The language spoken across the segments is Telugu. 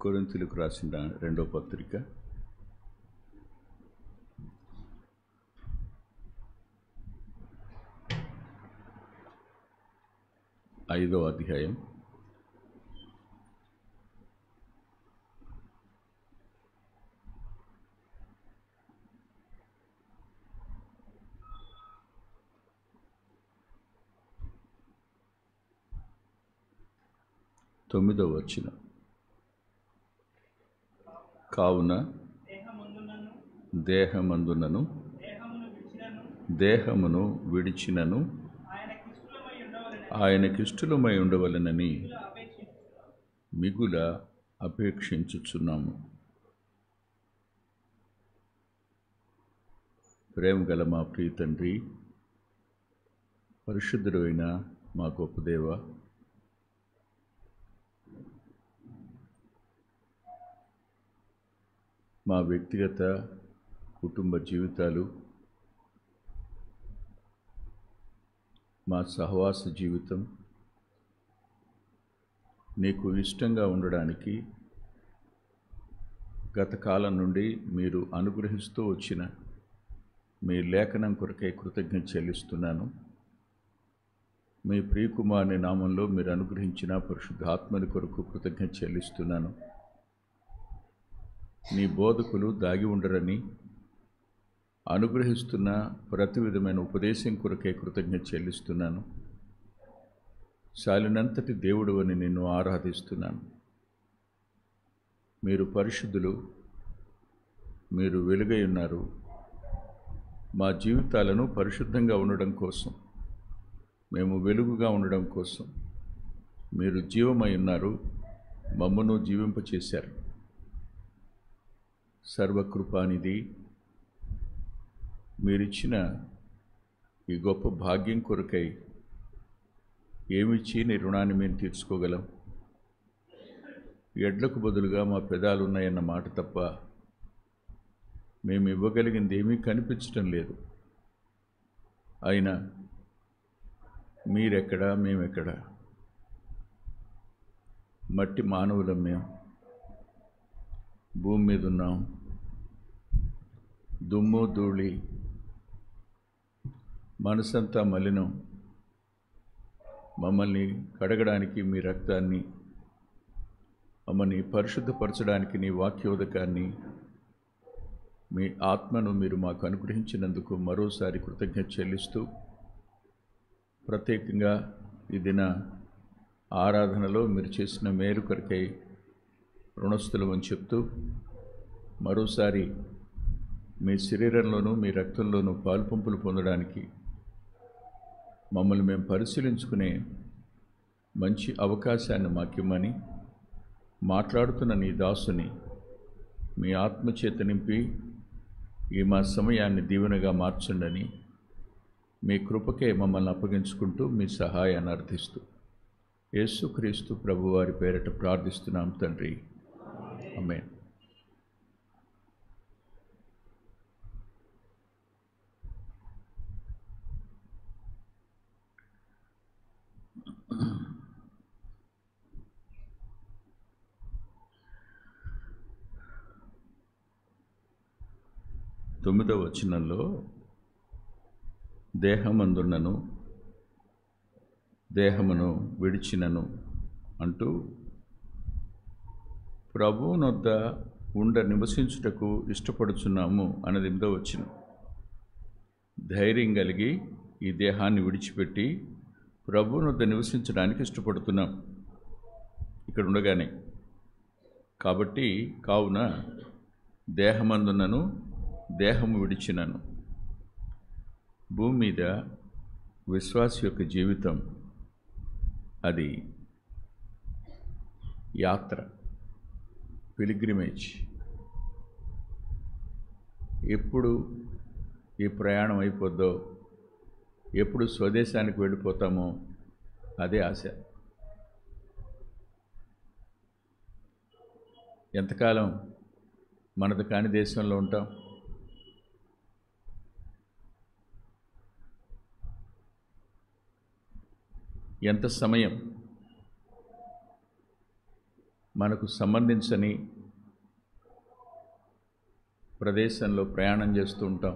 కొరింథీయులకు రాసిన రెండో పత్రిక 5వ అధ్యాయం 9వ వచనం. కావున దేహమందునను దేహమును విడిచినను ఆయనకిష్టులమై ఉండవలెనని మిగుల అపేక్షించుచున్నాము. ప్రేమ గల మా ప్రియ తండ్రి, పరిశుద్ధుడు అయిన మా గొప్ప దేవ, మా వ్యక్తిగత కుటుంబ జీవితాలు, మా సహవాస జీవితం నీకు ఇష్టంగా ఉండడానికి గత కాలం నుండి మీరు అనుగ్రహిస్తూ వచ్చిన మీ లేఖనం కొరకై కృతజ్ఞత చెల్లిస్తున్నాను. మీ ప్రియకుమారుని నామంలో మీరు అనుగ్రహించిన పరిశుద్ధాత్మని కొరకు కృతజ్ఞత చెల్లిస్తున్నాను. నీ బోధకులు దాగి ఉండరని అనుగ్రహిస్తున్న ప్రతి విధమైన ఉపదేశం కొరకే కృతజ్ఞత చెల్లిస్తున్నాను. చాలినంతటి దేవుడు అని నిన్ను ఆరాధిస్తున్నాను. మీరు పరిశుద్ధులు, మీరు వెలుగై ఉన్నారు. మా జీవితాలను పరిశుద్ధంగా ఉండడం కోసం, మేము వెలుగుగా ఉండడం కోసం మీరు జీవమై ఉన్నారు, మమ్మను జీవింపచేశారు. సర్వకృపానిధి, మీరిచ్చిన ఈ గొప్ప భాగ్యం కొరకై ఏమిచ్చి నీ రుణాన్ని మేము తీర్చుకోగలం? ఎడ్లకు బదులుగా మా పెదాలు ఉన్నాయన్న మాట తప్ప మేము ఇవ్వగలిగింది ఏమీ కనిపించటం లేదు. అయినా మీరెక్కడా, మేమెక్కడా? మట్టి మానవులం మేము. భూమి మీద ఉన్నాం. దుమ్ము ధూళి, మనసంతా మలినం. మమ్మల్ని కడగడానికి మీ రక్తాన్ని, మమ్మల్ని పరిశుద్ధపరచడానికి నీ వాక్యోదకాన్ని, మీ ఆత్మను మీరు మాకు అనుగ్రహించినందుకు మరోసారి కృతజ్ఞత చెల్లిస్తూ, ప్రత్యేకంగా ఈ దిన ఆరాధనలో మీరు చేసిన మేలు కొరకై రుణస్థులమని చెప్తూ, మరోసారి మీ శరీరంలోనూ మీ రక్తంలోనూ పాలుపంపులు పొందడానికి మమ్మల్ని మేము పరిశీలించుకునే మంచి అవకాశాన్ని మాకిమ్మని, మాట్లాడుతున్న నీ దాసుని మీ ఆత్మచేత నింపి ఈ మా సమయాన్ని దీవెనగా మార్చండి. మీ కృపకే మమ్మల్ని అప్పగించుకుంటూ మీ సహాయాన్ని అర్థిస్తూ యేసుక్రీస్తు ప్రభువారి పేరట ప్రార్థిస్తున్నాం తండ్రి. ఆమేన్. తొమ్మిదవ వచనంలో దేహమందున్నను దేహమును విడిచినను అంటూ ప్రభువునొద్ద నివసించుటకు ఇష్టపడుచున్నాము అన్నది 8వ వచనం. ధైర్యం కలిగి ఈ దేహాన్ని విడిచిపెట్టి ప్రభువునొద్ద నివసించడానికి ఇష్టపడుతున్నాం ఇక్కడ ఉండగానే. కాబట్టి కావున దేహమందున్నను దేహము విడిచినను. భూమి మీద విశ్వాస యొక్క జీవితం అది యాత్ర, పిలిగ్రిమేజ్. ఎప్పుడు ఈ ప్రయాణం అయిపోద్దో, ఎప్పుడు స్వదేశానికి వెళ్ళిపోతామో అదే ఆశ. ఎంతకాలం మనది కాని దేశంలో ఉంటాం? ఎంత సమయం మనకు సంబంధించని ప్రదేశంలో ప్రయాణం చేస్తూ ఉంటాం.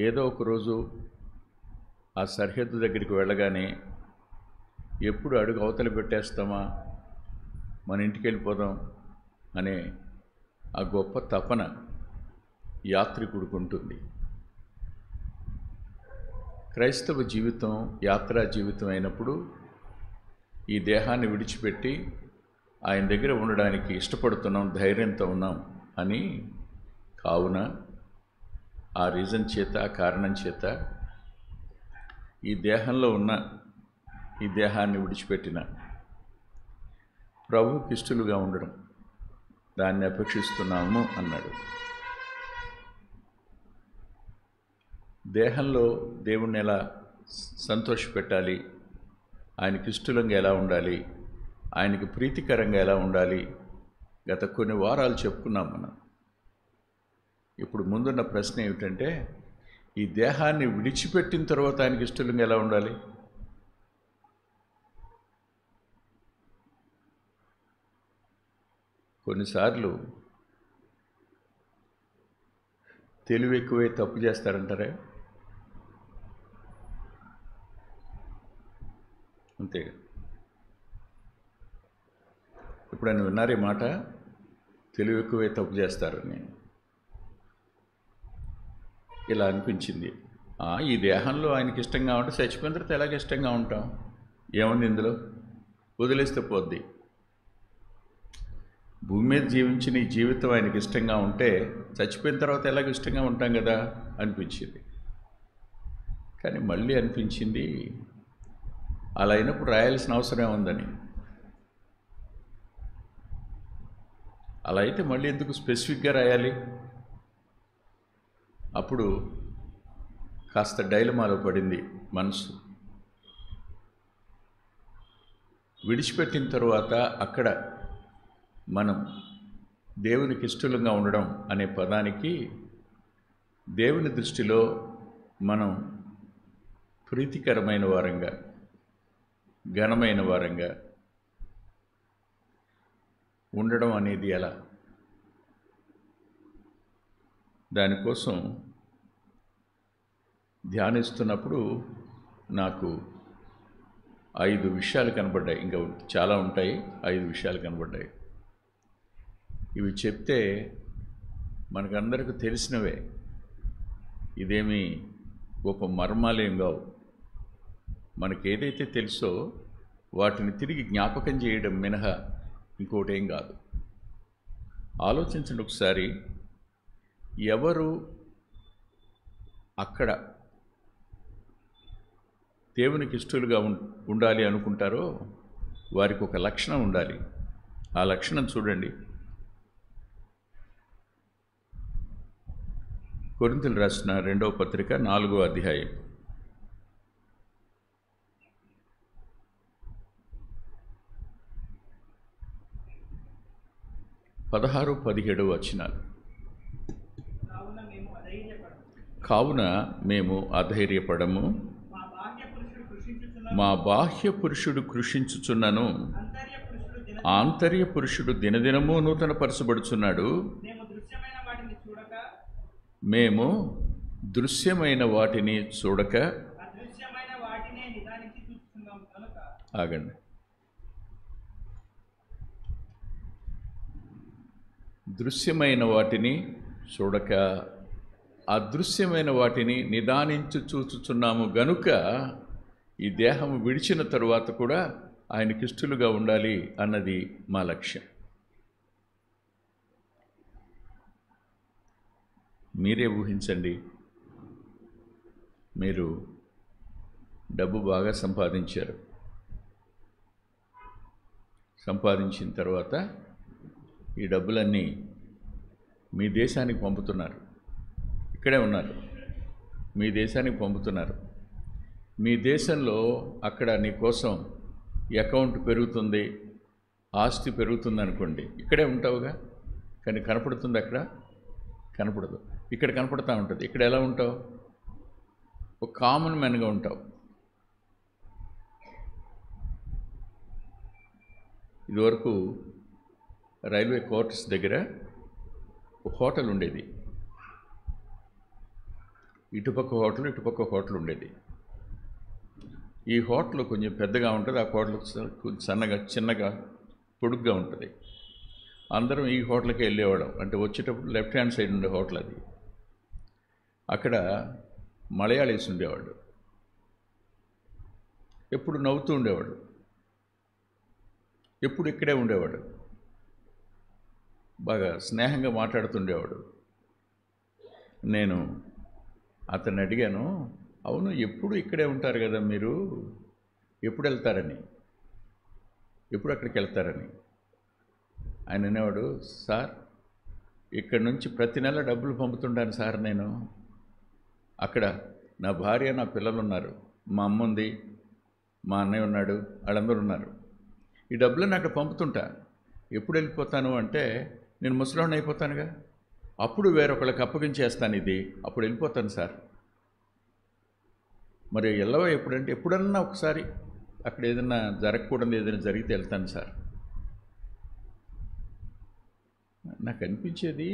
ఏదో ఒక రోజు ఆ సరిహద్దు దగ్గరికి వెళ్ళగానే ఎప్పుడు అడుగు అవతల పెట్టేస్తామా, మన ఇంటికి వెళ్ళిపోదాం అనే ఆ గొప్ప తపన యాత్రికుడికి ఉంటుంది. క్రైస్తవ జీవితం యాత్రా జీవితం అయినప్పుడు ఈ దేహాన్ని విడిచిపెట్టి ఆయన దగ్గర ఉండడానికి ఇష్టపడుతున్నాం, ధైర్యంతో ఉన్నాం అని. కావున ఆ రీజన్ చేత, ఆ కారణం చేత ఈ దేహంలో ఉన్న ఈ దేహాన్ని విడిచిపెట్టిన ప్రభువుకి ఇష్టలుగా ఉండడం, దాన్ని అపేక్షిస్తున్నాము అన్నాడు. దేహంలో దేవుణ్ణి ఎలా సంతోషపెట్టాలి, ఆయనకి ఇష్టలంగా ఎలా ఉండాలి, ఆయనకి ప్రీతికరంగా ఎలా ఉండాలి, గత కొన్ని వారాలు చెప్పుకున్నాం మనం. ఇప్పుడు ముందున్న ప్రశ్న ఏమిటంటే, ఈ దేహాన్ని విడిచిపెట్టిన తర్వాత ఆయనకి ఇష్టలంగా ఎలా ఉండాలి? కొన్నిసార్లు తెలివి ఎక్కువై తప్పు చేస్తారంటారే, అంతే. ఎప్పుడైనా విన్నారే మాట, తెలివి ఎక్కువై తప్పు చేస్తారని? ఇలా అనిపించింది. ఈ దేహంలో ఆయనకి ఇష్టంగా ఉంటే చచ్చిపోయిన తర్వాత ఎలాగ ఇష్టంగా ఉంటాం? ఏముంది ఇందులో? వదిలేస్తే పోద్ది. భూమి మీద జీవించిన ఈ జీవితం ఆయనకి ఇష్టంగా ఉంటే చచ్చిపోయిన తర్వాత ఎలాగ ఇష్టంగా ఉంటాం కదా అనిపించింది. కానీ మళ్ళీ అనిపించింది, అలా అయినప్పుడు రాయాల్సిన అవసరం ఏముందని. అలా అయితే మళ్ళీ ఎందుకు స్పెసిఫిక్గా రాయాలి? అప్పుడు కాస్త డైలమాలో పడింది మనసు. విడిచిపెట్టిన తరువాత అక్కడ మనం దేవునికి ఇష్టలుగా ఉండడం అనే పదానికి దేవుని దృష్టిలో మనం ప్రీతికరమైన వారంగా, ఘనమైన వారంగా ఉండడం అనేది ఎలా? దానికోసం ధ్యానిస్తున్నప్పుడు నాకు 5 విషయాలు కనబడ్డాయి. ఇంకా చాలా ఉంటాయి, 5 విషయాలు కనబడ్డాయి. ఇవి చెప్తే మనకందరికీ తెలిసినవే, ఇదేమీ గొప్ప మర్మాలేం కావు. మనకి ఏదైతే తెలుసో వాటిని తిరిగి జ్ఞాపకం చేయడం మినహా ఇంకోటేం కాదు. ఆలోచించండి ఒకసారి. ఎవరు అక్కడ దేవునికి ఇష్టలుగా ఉండాలి అనుకుంటారో వారికి ఒక లక్షణం ఉండాలి. ఆ లక్షణం చూడండి. కొరింథీయులు రాసిన 2వ పత్రిక 4వ అధ్యాయం 16-17 వచనాలు. కావున మేము అధైర్యపడము, మా బాహ్య పురుషుడు కృషించుచున్నను, ఆంతర్య పురుషుడు దినదినము నూతన పరచబడుచున్నాడు. మేము దృశ్యమైన వాటిని చూడక, ఆగండి, దృశ్యమైన వాటిని చూడక అదృశ్యమైన వాటిని నిదానించి చూచుచున్నాము గనుక ఈ దేహము విడిచిన తరువాత కూడా ఆయనకి ఇష్టలుగా ఉండాలి అన్నది మా లక్ష్యం. మీరే ఊహించండి, మీరు డబ్బు బాగా సంపాదించారు. సంపాదించిన తర్వాత ఈ డబ్బులన్నీ మీ దేశానికి పంపుతున్నారు. ఇక్కడే ఉన్నారు, మీ దేశానికి పంపుతున్నారు. మీ దేశంలో అక్కడ నీ కోసం అకౌంట్ పెరుగుతుంది, ఆస్తి పెరుగుతుంది అనుకోండి. ఇక్కడే ఉంటావుగా, కానీ కనపడుతుంది అక్కడ? కనపడదు. ఇక్కడ కనపడుతూ ఉంటుంది. ఇక్కడ ఎలా ఉంటావు? ఒక కామన్ మ్యాన్గా ఉంటావు. ఇదివరకు రైల్వే క్వార్టర్స్ దగ్గర ఒక హోటల్ ఉండేది. ఇటుపక్క హోటల్ ఉండేది. ఈ హోటల్ కొంచెం పెద్దగా ఉంటుంది, ఆ హోటల్ కొంచెం సన్నగా చిన్నగా పొడుగ్గా ఉంటుంది. అందరం ఈ హోటల్కి వెళ్ళేవాళ్ళం. అంటే వచ్చేటప్పుడు లెఫ్ట్ హ్యాండ్ సైడ్ ఉండే హోటల్ అది. అక్కడ మలయాళీస్ ఉండేవాడు. ఎప్పుడు నవ్వుతూ ఉండేవాడు, ఎప్పుడు ఇక్కడే ఉండేవాడు, బాగా స్నేహంగా మాట్లాడుతుండేవాడు. నేను అతన్ని అడిగాను, అవును ఎప్పుడు ఇక్కడే ఉంటారు కదా మీరు, ఎప్పుడు వెళ్తారని, ఎప్పుడు అక్కడికి వెళ్తారని. ఆయన అనేవాడు, సార్ ఇక్కడ నుంచి ప్రతి నెల డబ్బులు పంపుతుంటాను సార్ నేను. అక్కడ నా భార్య నా పిల్లలు ఉన్నారు, మా అమ్మ ఉంది, మా అన్నయ్య ఉన్నాడు, వాళ్ళందరూ ఉన్నారు. ఈ డబ్బులను అక్కడ పంపుతుంటా. ఎప్పుడు వెళ్ళిపోతాను అంటే, నేను ముసలివాడిని అయిపోతానుగా, అప్పుడు వేరొకళ్ళకి అప్పగించేస్తాను ఇది, అప్పుడు వెళ్ళిపోతాను సార్. మరి వెళ్ళవా ఎప్పుడంటే, ఎప్పుడన్నా ఒకసారి అక్కడ ఏదైనా జరగకూడదు ఏదైనా జరిగితే వెళ్తాను సార్. నాకు అనిపించేది,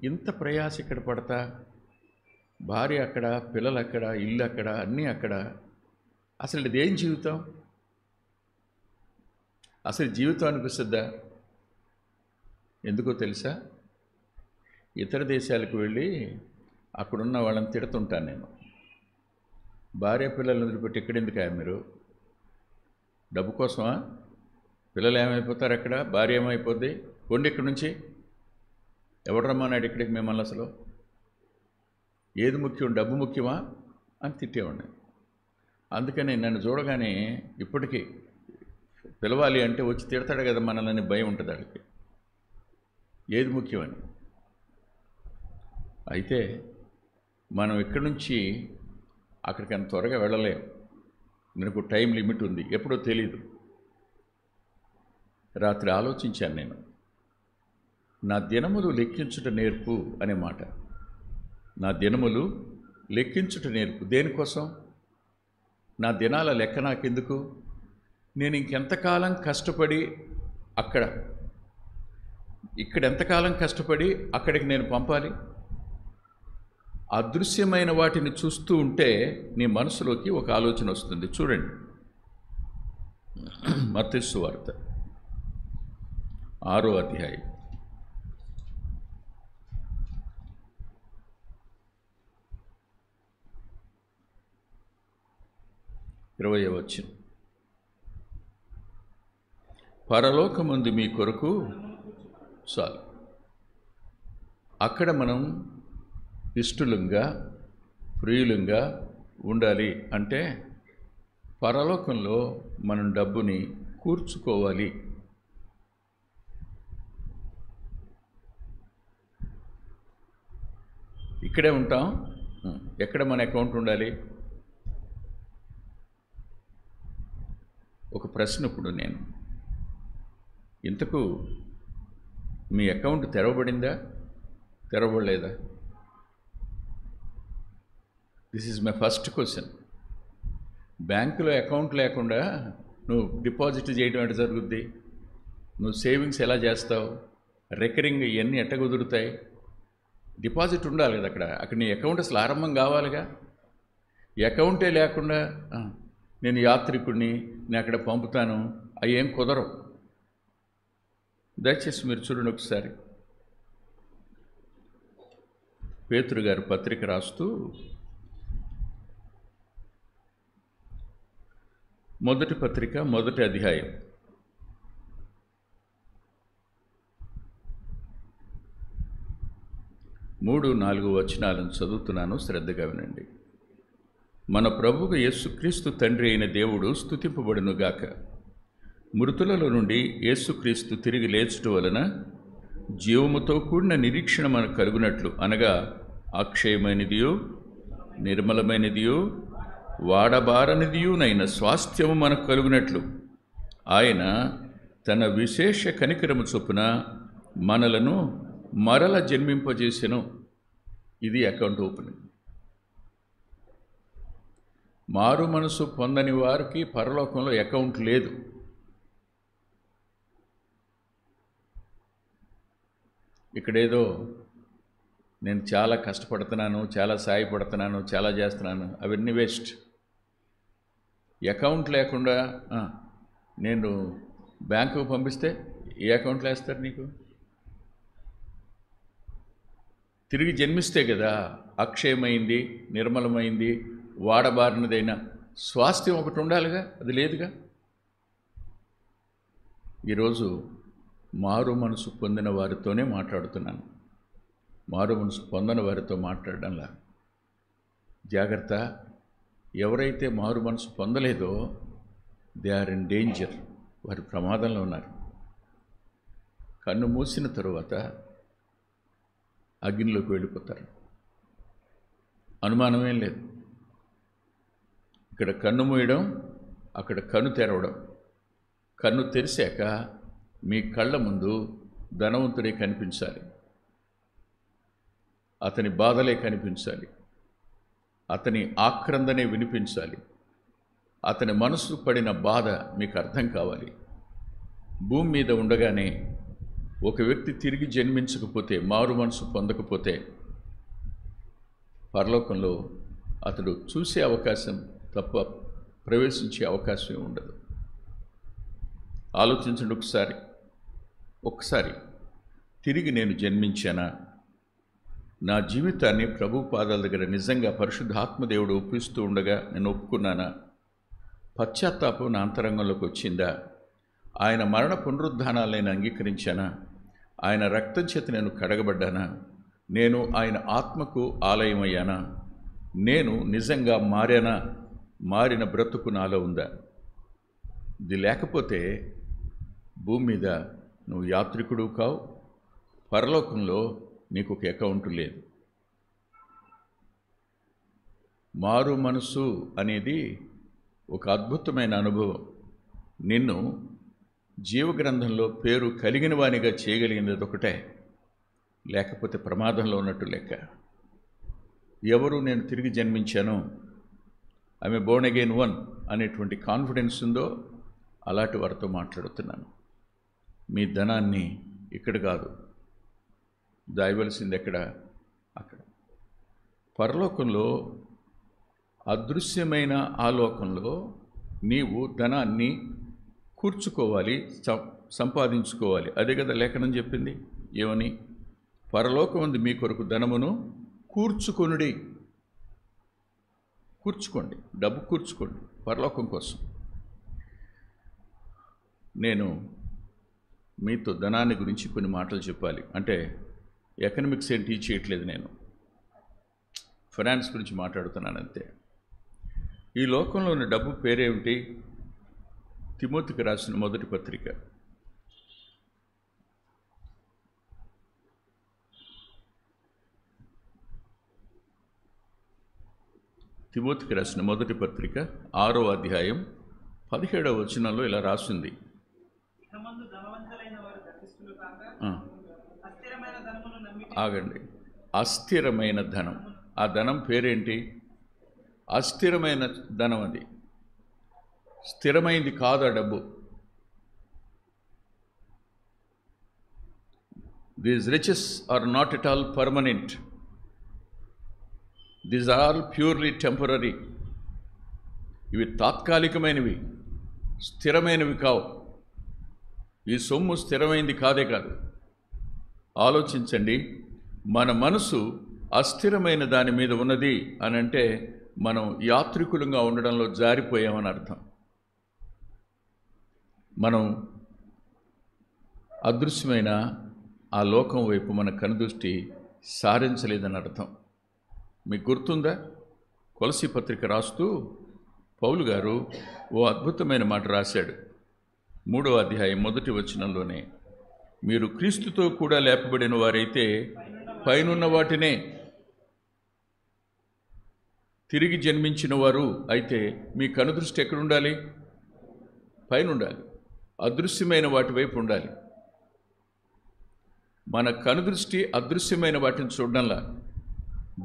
ఇంత ప్రయాస ఇక్కడ పడతా, భార్య అక్కడ, పిల్లలు అక్కడ, ఇల్లు అక్కడ, అన్నీ అక్కడ, అసలు ఇదేం జీవితం? అసలు జీవితం అనిపిస్తుందా? ఎందుకో తెలుసా? ఇతర దేశాలకు వెళ్ళి అక్కడున్న వాళ్ళని తిడుతుంటాను నేను. భార్య పిల్లల్ని వదిలిపెట్టి ఎక్కడెందుకు మీరు? డబ్బు కోసమా? పిల్లలు ఏమైపోతారు అక్కడ, భార్య ఏమైపోద్ది, కొండి ఇక్కడి నుంచి, ఎవడు రమ్మన్నాడు ఇక్కడికి మిమ్మల్ని? అసలు ఏది ముఖ్యం, డబ్బు ముఖ్యమా అని తిట్టేవాడిని. అందుకని నన్ను చూడగానే ఇప్పటికీ పిలవాలి అంటే వచ్చి తిడతాడు కదా మనల్ని భయం ఉంటుంది వాళ్ళకి, ఏది ముఖ్యమని. అయితే మనం ఇక్కడి నుంచి అక్కడికి అంత త్వరగా వెళ్ళలేం. మనకు టైం లిమిట్ ఉంది, ఎప్పుడో తెలీదు. రాత్రి ఆలోచించాను నేను, నా దినములు లెక్కించుట నేర్పు అనే మాట. నా దినములు లెక్కించుట నేర్పు. దేనికోసం? నా దినాల లెక్క నాకెందుకు? నేను ఇంకెంతకాలం కష్టపడి ఇక్కడ ఎంతకాలం కష్టపడి అక్కడికి నేను పంపాలి? అదృశ్యమైన వాటిని చూస్తూ ఉంటే నీ మనసులోకి ఒక ఆలోచన వస్తుంది. చూడండి, మత్తయి సువార్త 6వ అధ్యాయం 20వ వచనం. పరలోకమందు మీ కొరకు చాలు. అక్కడ మనం ఇష్టలుగా ప్రియులంగా ఉండాలి అంటే పరలోకంలో మనం డబ్బుని కూర్చుకోవాలి. ఇక్కడే ఉంటాం, ఎక్కడ మన అకౌంట్ ఉండాలి? ఒక ప్రశ్న ఇప్పుడు నేను, ఇంతకు మీ అకౌంట్ తెరవబడిందా, తెరవబడలేదా? This is my first question. బ్యాంకులో అకౌంట్ లేకుండా నువ్వు డిపాజిట్ చేయడం ఎట్లా జరుగుద్ది? నువ్వు సేవింగ్స్ ఎలా చేస్తావు? రికరింగ్ ఇవన్నీ ఎట్ట కుదురుతాయి? డిపాజిట్ ఉండాలి కదా అక్కడ నీ అకౌంట్ అసలు ఆరంభం కావాలిగా. ఈ అకౌంటే లేకుండా నేను యాత్రికుడిని, నేను అక్కడ పంపుతాను, అవి ఏం కుదరవు. దయచేసి మీరు చూడండి ఒకసారి. పేతురు గారు పత్రిక రాస్తూ మొదటి పత్రిక 1వ అధ్యాయం 3-4 వచనాలను చదువుతున్నాను, శ్రద్ధగా వినండి. మన ప్రభువు యేసుక్రీస్తు తండ్రి అయిన దేవుడు స్తుతింపబడునుగాక. మృతులలో నుండి యేసుక్రీస్తు తిరిగి లేచుట వలన జీవముతో కూడిన నిరీక్షణ మనకు కలుగునట్లు, అనగా అక్షయమైనదియో నిర్మలమైనదియో వాడబారనిదియునైన స్వాస్థ్యము మనకు కలుగునట్లు ఆయన తన విశేష కనికరము చొప్పున మనలను మరల జన్మింపజేసెను. ఇది అకౌంట్ ఓపెనింగ్. మారు మనసు పొందని వారికి పరలోకంలో అకౌంట్ లేదు. ఇక్కడేదో నేను చాలా కష్టపడుతున్నాను, చాలా సాయపడుతున్నాను, చాలా చేస్తున్నాను, అవన్నీ వేస్ట్. అకౌంట్ లేకుండా నేను బ్యాంకుకు పంపిస్తే ఏ అకౌంట్లో వేస్తారు నీకు? తిరిగి జన్మిస్తే కదా అక్షయమైంది, నిర్మలమైంది, వాడబారినదైన స్వాస్థ్యం ఒకటి ఉండాలిగా, అది లేదుగా. ఈరోజు మారు మనసు పొందిన వారితోనే మాట్లాడుతున్నాను. మారు మనసు పొందని వారితో మాట్లాడడంలా. జాగ్రత్త. ఎవరైతే మారు మనసు పొందలేదో దే ఆర్ ఇన్ డేంజర్, వారి ప్రమాదంలో ఉన్నారు. కన్ను మూసిన తరువాత అగ్నిలోకి వెళ్ళిపోతారు, అనుమానమేం లేదు. ఇక్కడ కన్ను మూయడం, అక్కడ కన్ను తెరవడం. కన్ను తెరిశాక మీ కళ్ళ ముందు ధనవంతుడే కనిపించాలి, అతని బాధలే కనిపించాలి, అతని ఆక్రందనే వినిపించాలి, అతని మనసు పడిన బాధ మీకు అర్థం కావాలి. భూమి మీద ఉండగానే ఒక వ్యక్తి తిరిగి జన్మించకపోతే, మారు మనసు పొందకపోతే పరలోకంలో అతడు చూసే అవకాశం తప్ప ప్రవేశించే అవకాశం ఉండదు. ఆలోచించండి ఒకసారి తిరిగి నేను జన్మించానా? నా జీవితాన్ని ప్రభు పాదాల దగ్గర నిజంగా పరిశుద్ధాత్మదేవుడు ఒప్పిస్తూ ఉండగా నేను ఒప్పుకున్నానా? పశ్చాత్తాపం నా అంతరంగంలోకి వచ్చిందా? ఆయన మరణ పునరుద్ధానాలు నేను అంగీకరించానా? ఆయన రక్తం చేత నేను కడగబడ్డానా? నేను ఆయన ఆత్మకు ఆలయమయ్యానా? నేను నిజంగా మారానా? మారిన బ్రతుకు నాలో ఉందా? ఇది లేకపోతే భూమి మీద నువ్వు యాత్రికుడు కావు, పరలోకంలో నీకు ఒక అకౌంట్ లేదు. మారు మనసు అనేది ఒక అద్భుతమైన అనుభవం. నిన్ను జీవగ్రంథంలో పేరు కలిగిన వానిగా చేయగలిగినది ఒకటే, లేకపోతే ప్రమాదంలో ఉన్నట్టు లెక్క. ఎవరు నేను తిరిగి జన్మించాను, ఆమె బోర్న్ అగైన్ వన్ అనేటువంటి కాన్ఫిడెన్స్ ఉందో అలాంటి వారితో మాట్లాడుతున్నాను. మీ ధనాన్ని ఇక్కడ కాదు దాయవలసింది, ఎక్కడ? అక్కడ. పరలోకంలో అదృశ్యమైన ఆ లోకంలో నీవు ధనాన్ని కూర్చుకోవాలి, సంపాదించుకోవాలి. అదే కదా లేఖనం చెప్పింది. ఏమని? పరలోకమందు మీ కొరకు ధనమును కూర్చుకొనుడి. కూర్చుకోండి, డబ్బు కూర్చుకోండి పరలోకం కోసం. నేను మీతో ధనాన్ని గురించి కొన్ని మాటలు చెప్పాలి. అంటే ఎకనామిక్స్ ఏం టీచ్ చేయట్లేదు, నేను ఫైనాన్స్ గురించి మాట్లాడుతున్నాను అంతే. ఈ లోకంలో ఉన్న డబ్బు పేరేమిటి? తిమోతికి రాసిన మొదటి పత్రిక, తిమోతికి రాసిన మొదటి పత్రిక 6వ అధ్యాయం 17వ వచనంలో ఇలా రాసింది. ఆగండి. అస్థిరమైన ధనం. ఆ ధనం పేరేంటి? అస్థిరమైన ధనం. అది స్థిరమైంది కాదు ఆ డబ్బు. These riches are not at all permanent. These are all purely temporary. ఇవి తాత్కాలికమైనవి, స్థిరమైనవి కావు. ఈ సొమ్ము స్థిరమైంది కాదే కాదు. ఆలోచించండి. మన మనసు అస్థిరమైన దాని మీద ఉన్నది అని అంటే మనం యాత్రికులంగా ఉండడంలో జారిపోయామని అర్థం. మనం అదృశ్యమైన ఆ లోకం వైపు మన కనుదృష్టి సారించలేదని అర్థం. మీకు గుర్తుందా? కొలసీ పత్రిక రాస్తూ పౌలు గారు ఓ అద్భుతమైన మాట రాశాడు. 3వ అధ్యాయం 1వ వచనంలోనే, మీరు క్రీస్తుతో కూడా లేపబడిన వారైతే పైనున్న వాటినే, తిరిగి జన్మించిన వారు అయితే మీ కనుదృష్టి ఎక్కడుండాలి? పైన ఉండాలి, అదృశ్యమైన వాటి వైపు ఉండాలి. మన కనుదృష్టి అదృశ్యమైన వాటిని చూడడంలా,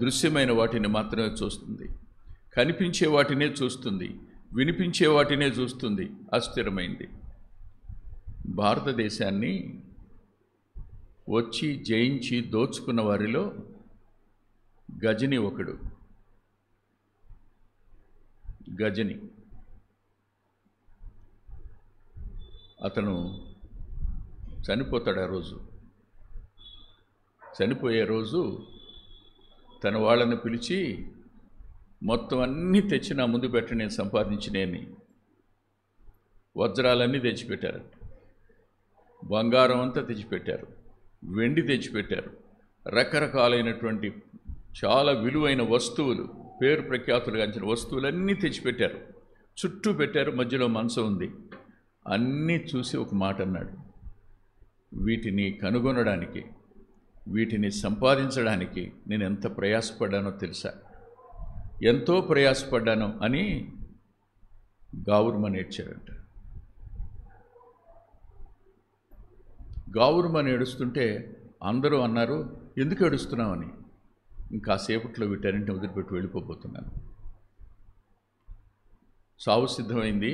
దృశ్యమైన వాటిని మాత్రమే చూస్తుంది. కనిపించే వాటినే చూస్తుంది, వినిపించే వాటినే చూస్తుంది. అస్థిరమైంది. భారతదేశాన్ని వచ్చి జయించి దోచుకున్న వారిలో గజని ఒకడు. గజని అతను చనిపోతాడు. ఆ రోజు చనిపోయే రోజు తన వాళ్ళని పిలిచి, మొత్తం అన్నీ తెచ్చి నా ముందు పెట్టి నేను సంపాదించినేని. వజ్రాలన్నీ తెచ్చిపెట్టారు, బంగారం అంతా తెచ్చిపెట్టారు, వెండి తెచ్చిపెట్టారు, రకరకాలైనటువంటి చాలా విలువైన వస్తువులు, పేరు ప్రఖ్యాతులు గాంచిన వస్తువులన్నీ తెచ్చిపెట్టారు. చుట్టూ పెట్టారు, మధ్యలో మంచం ఉంది. అన్నీ చూసి ఒక మాట అన్నాడు, వీటిని కనుగొనడానికి, వీటిని సంపాదించడానికి నేను ఎంత ప్రయాసపడ్డానో తెలుసా, ఎంతో ప్రయాసపడ్డాను అని గావురుమని ఏడ్చాడంట. గావురుమని ఏడుస్తుంటే అందరూ అన్నారు, ఎందుకు ఏడుస్తున్నామని. ఇంకాసేపట్లో వీటన్నింటిని వదిలిపెట్టి వెళ్ళిపోబోతున్నాను, సావు సిద్ధమైంది,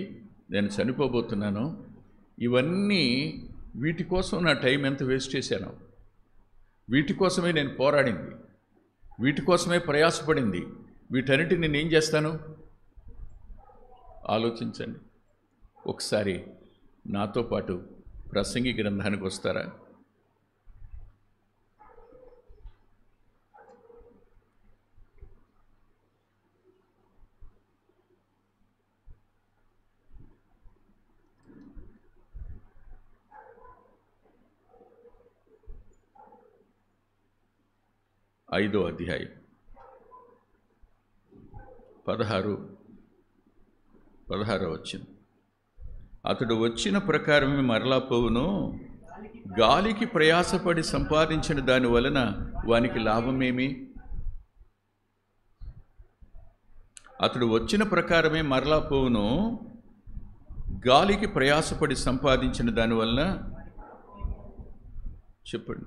నేను చనిపోబోతున్నాను. ఇవన్నీ వీటి కోసం నా టైం ఎంత వేస్ట్ చేశాను, వీటి కోసమే నేను పోరాడింది, వీటి కోసమే ప్రయాసపడింది, వీటన్నిటిని నేను ఏం చేస్తాను? ఆలోచించండి. ఒకసారి నాతో పాటు ప్రసంగి గ్రంథానికి వస్తారా? ఐదో అధ్యాయం 16వ వచనం. అతడు వచ్చిన ప్రకారమే మరలా పోవును, గాలికి ప్రయాసపడి సంపాదించిన దాని వలన వానికి లాభమేమి? అతడు వచ్చిన ప్రకారమే మరలా పోవును, గాలికి ప్రయాసపడి సంపాదించిన దాని వలన. చెప్పండి.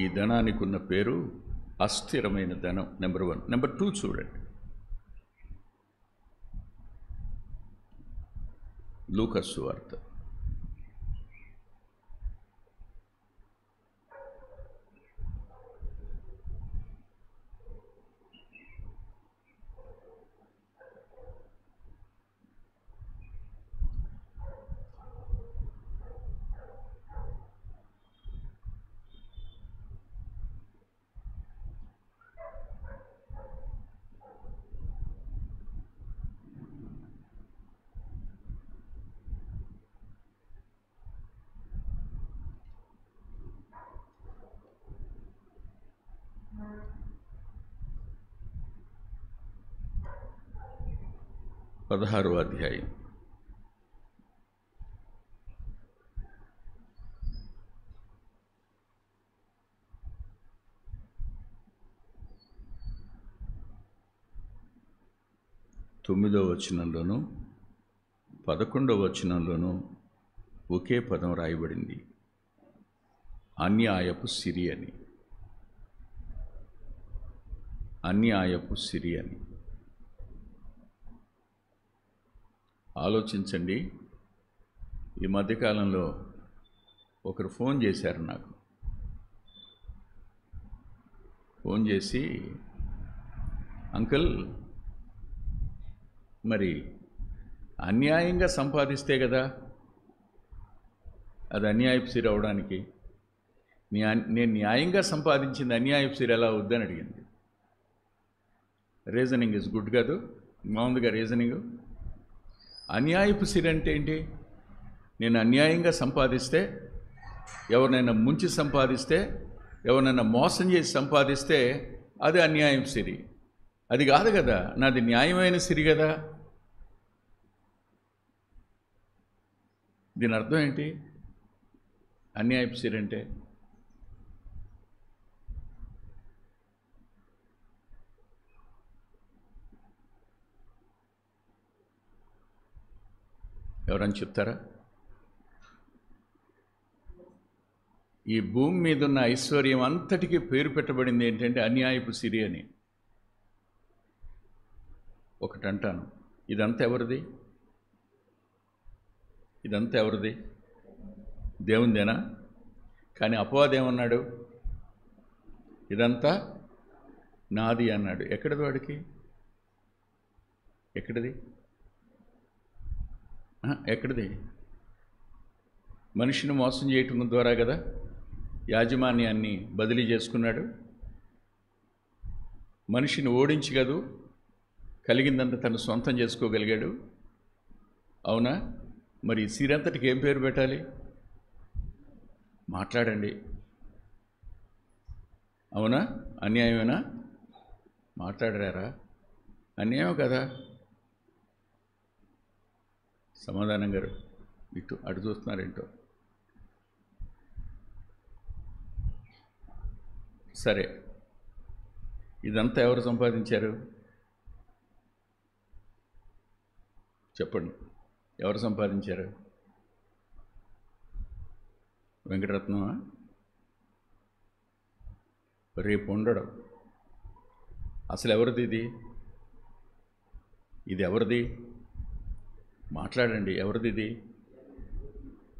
ఈ ధనానికి ఉన్న పేరు అస్థిరమైన ధనం. నెంబర్ 1. నెంబర్ 2 చూడండి, లూకా సువార్త 16వ అధ్యాయం 9వ వచనంలోనూ 11వ వచనంలోనూ ఒకే పదం రాయబడింది, అన్యాయపు సిరి అని. అన్యాయపు సిరి అని. ఆలోచించండి. ఈ మధ్యకాలంలో ఒకరు ఫోన్ చేశారు నాకు. ఫోన్ చేసి, అంకుల్, మరి అన్యాయంగా సంపాదిస్తే కదా అది అన్యాయపు సిరి అవడానికి, నేను న్యాయంగా సంపాదించింది అన్యాయపు సిరి ఎలా వద్దని అడిగింది. రీజనింగ్ ఇస్ గుడ్ కాదు, బాగుందిగా రీజనింగ్. అన్యాయపు సిరి అంటే ఏంటి? నేను అన్యాయంగా సంపాదిస్తే, ఎవరినైనా ముంచి సంపాదిస్తే, ఎవరినైనా మోసం చేసి సంపాదిస్తే అది అన్యాయపు సిరి. అది కాదు కదా, నాది న్యాయమైన సిరి కదా. దీని అర్థం ఏంటి? అన్యాయపు సిరి అంటే ఎవరని చెప్తారా? ఈ భూమి మీద ఉన్న ఐశ్వర్యం అంతటికీ పేరు పెట్టబడింది ఏంటంటే అన్యాయపు సిరి అని. ఒకటి అంటాను, ఇదంతా ఎవరిది? ఇదంతా ఎవరిది? దేవునిదేనా? కానీ అపవాది ఏమన్నాడు? ఇదంతా నాది అన్నాడు. ఎక్కడిది వాడికి? ఎక్కడిది? ఎక్కడిది? మనిషిని మోసం చేయటం ద్వారా కదా యాజమాన్యాన్ని బదిలీ చేసుకున్నాడు. మనిషిని ఓడించి కదూ కలిగిందంతా తను సొంతం చేసుకోగలిగాడు. అవునా? మరి సిరంతటికి ఏం పేరు పెట్టాలి? మాట్లాడండి. అవునా? అన్యాయమేనా? మాట్లాడరారా? అన్యాయం కదా? సమాధానం గారు ఇటు అటు చూస్తున్నారేంటో. సరే, ఇదంతా ఎవరు సంపాదించారు? చెప్పండి, ఎవరు సంపాదించారు? వెంకటరత్నమా? రేపు ఉండడం. అసలు ఎవరిది ఇది? ఇది ఎవరిది? మాట్లాడండి, ఎవరిది ఇది?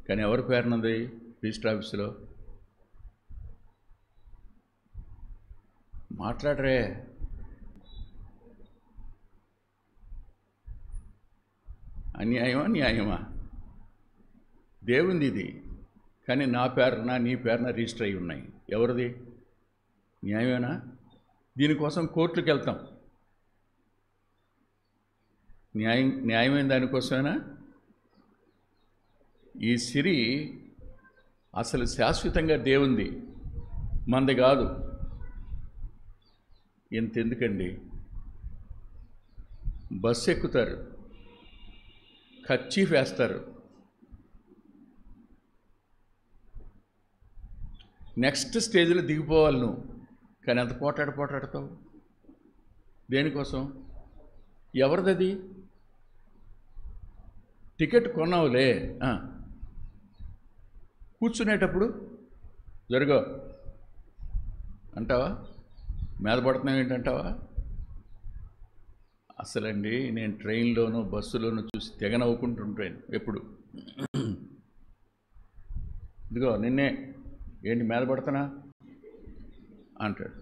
కానీ ఎవరి పేరున్నది రిజిస్టర్ ఆఫీసులో? మాట్లాడరే. అన్యాయమా న్యాయమా? దేవుంది ఇది, కానీ నా పేరున నీ పేరున రిజిస్టర్ అయి ఉన్నాయి. ఎవరిది? న్యాయమేనా? దీనికోసం కోర్టుకు వెళ్తాం. న్యాయమైన దానికోసమేనా? ఈ సిరి అసలు శాశ్వతంగా దేవుంది, మనది కాదు. ఎంతెందుకండి, బస్సు ఎక్కుతారు, కర్చీఫ్ వేస్తారు, నెక్స్ట్ స్టేజ్లో దిగిపోవాలి నువ్వు, కానీ అంత పోటాడతావు దేనికోసం? ఎవరిదది? టికెట్ కొన్నావులే, కూర్చునేటప్పుడు జరుగో అంటావా? మీద పడుతున్నావు ఏంటంటావా? అసలండి నేను ట్రైన్లోనూ బస్సులోనూ చూసి తెగ నవ్వుకుంటుంటాను ఎప్పుడు. ఇదిగో నిన్నే ఏంటి మీద పడుతున్నా అంటాడు.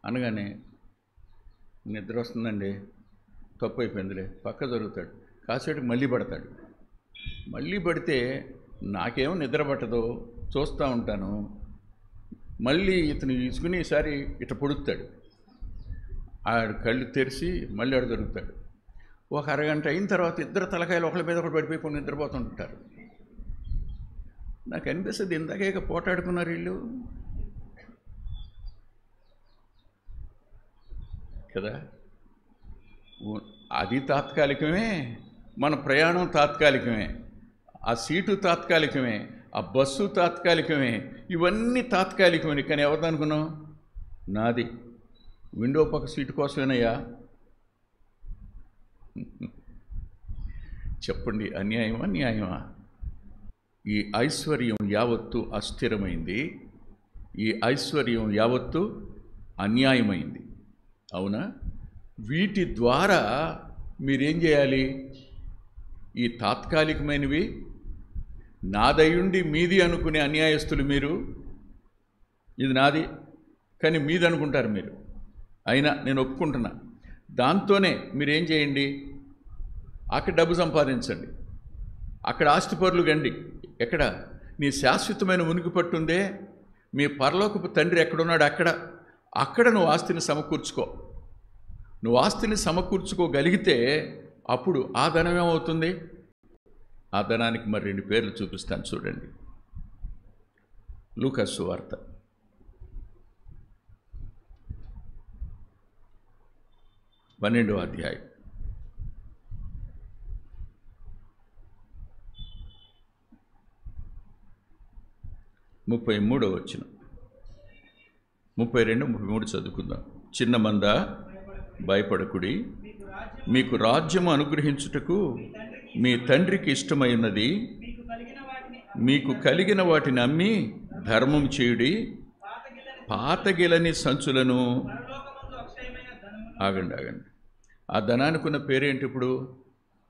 అనగానే నిద్ర వస్తుందండి, తప్పు అయిపోయిందిలే, పక్క జరుగుతాడు. కాసేటికి మళ్ళీ పడతాడు. మళ్ళీ పడితే నాకేమో నిద్ర పట్టదు, చూస్తూ ఉంటాను. మళ్ళీ ఇతను ఇసుకుని ఈసారి ఇట్లా పొడుస్తాడు. ఆడు కళ్ళు తెరిచి మళ్ళీ ఆడు దొరుకుతాడు. ఒక అరగంట అయిన తర్వాత ఇద్దరు తలకాయలు ఒకరి మీద ఒకటి పడిపోయి నిద్రపోతుంటారు. నాకు అనిపిస్తుంది, ఇందాకే పోటాడుకున్నారు వీళ్ళు కదా. అది తాత్కాలికమే, మన ప్రయాణం తాత్కాలికమే, ఆ సీటు తాత్కాలికమే, ఆ బస్సు తాత్కాలికమే, ఇవన్నీ తాత్కాలికమే. కానీ ఎవరిది అనుకున్నావు? నాది. విండో పక్క సీటు కోసమేనయ్యా. చెప్పండి, అన్యాయమా న్యాయమా? ఈ ఐశ్వర్యం యావత్తు అస్థిరమైంది, ఈ ఐశ్వర్యం యావత్తు అన్యాయమైంది. అవునా? వీటి ద్వారా మీరేం చేయాలి? ఈ తాత్కాలికమైనవి నాదయుండి మీది అనుకునే అన్యాయస్తులు మీరు. ఇది నాది కానీ మీది అనుకుంటారు మీరు. అయినా నేను ఒప్పుకుంటున్నా. దాంతోనే మీరేం చేయండి? అక్కడ డబ్బు సంపాదించండి, అక్కడ ఆస్తిపరులు గండి. ఎక్కడ? నీ శాశ్వతమైన ఉనికి పట్టుందే, మీ పరలోకపు తండ్రి ఎక్కడున్నాడు అక్కడ నువ్వు ఆస్తిని సమకూర్చుకో. నువ్వు ఆస్తిని సమకూర్చుకోగలిగితే అప్పుడు ఆ ధనం ఏమవుతుంది? ఆ ధనానికి మరి 2 పేర్లు చూపిస్తాను చూడండి. లూకా సువార్త 12వ అధ్యాయం 33వ వచనం, 32, 33 చదువుకుందాం. చిన్న మంద భయపడకుడి, మీకు రాజ్యము అనుగ్రహించుటకు మీ తండ్రికి ఇష్టమైనది మీకు కలిగిన వాటిని అమ్మి ధర్మం చేయుడి, పాతగిలని సంచులను. ఆగండి ఆగండి, ఆ ధనానికి ఉన్న పేరేంటి ఇప్పుడు?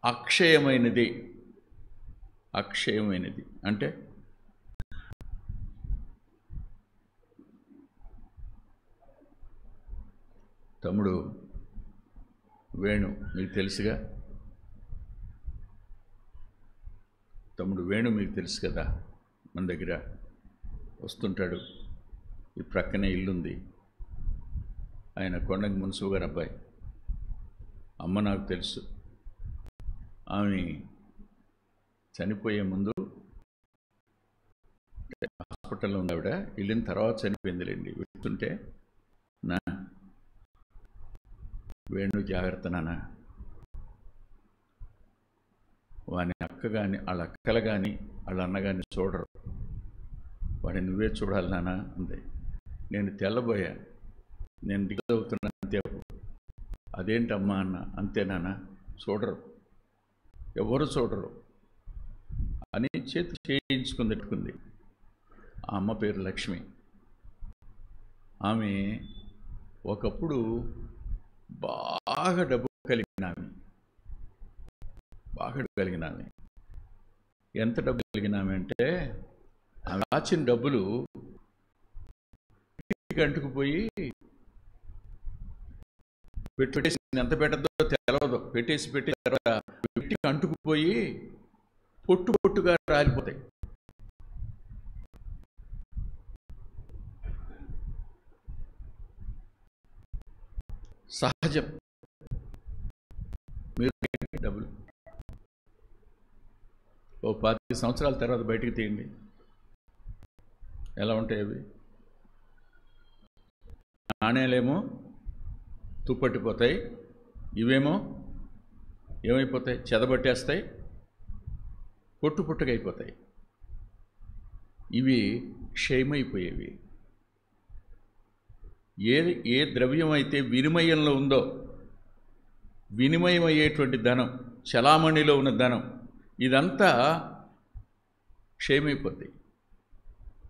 అక్షయమైనది. అక్షయమైనది అంటే తమ్ముడు వేణు మీకు తెలుసుగా, తమ్ముడు వేణు మీకు తెలుసు కదా, మన దగ్గర వస్తుంటాడు. ఈ ప్రక్కనే ఇల్లుంది, ఆయన కొండకి మున్సిపు గారు అబ్బాయి. అమ్మ నాకు తెలుసు. ఆమె చనిపోయే ముందు హాస్పిటల్లో ఉంది. ఆవిడ వెళ్ళిన తర్వాత చనిపోయిందిలేండి. వెళ్తుంటే, నా వేణు జాగ్రత్త నాన్న, వాని అక్క కానీ వాళ్ళ అక్కలు కానీ వాళ్ళ అన్న కానీ చూడరు, వాడిని నువ్వే చూడాలి నాన్న అంది. నేను తెల్లబోయా, నేను దిగుతున్నాను అంతే. అదేంటమ్మా అన్న. అంతే నాన్న, చూడరు, ఎవరు చూడరు అని చేతి చేయించుకుని పెట్టుకుంది. ఆ అమ్మ పేరు లక్ష్మి. ఆమె ఒకప్పుడు బాగా డబ్బు కలిగిన ఆమె, బాగా కలిగిన ఆమె. ఎంత డబ్బు కలిగిన ఆమె అంటే, ఆమె దాచిన డబ్బులు అంటుకుపోయి పెట్టేసి ఎంత పెట్టద్దో తెలవదు, పెట్టేసి తర్వాత పెట్టికి అంటుకుపోయి పొట్టు పొట్టుగా రాలిపోతాయి. సహజం. మీరు డబ్బులు ఓ 10 సంవత్సరాల తర్వాత బయటికి తీయండి, ఎలా ఉంటాయి అవి? నాణేలేమో తుప్పట్టిపోతాయి, ఇవేమో ఏమైపోతాయి? చెదబట్టేస్తాయి, పొట్టు పొట్టుగా అయిపోతాయి. ఇవి క్షయమైపోయేవి. ఏ ద్రవ్యం అయితే వినిమయంలో ఉందో, వినిమయం అయ్యేటువంటి ధనం, చలామణిలో ఉన్న ధనం, ఇదంతా క్షయమైపోతాయి.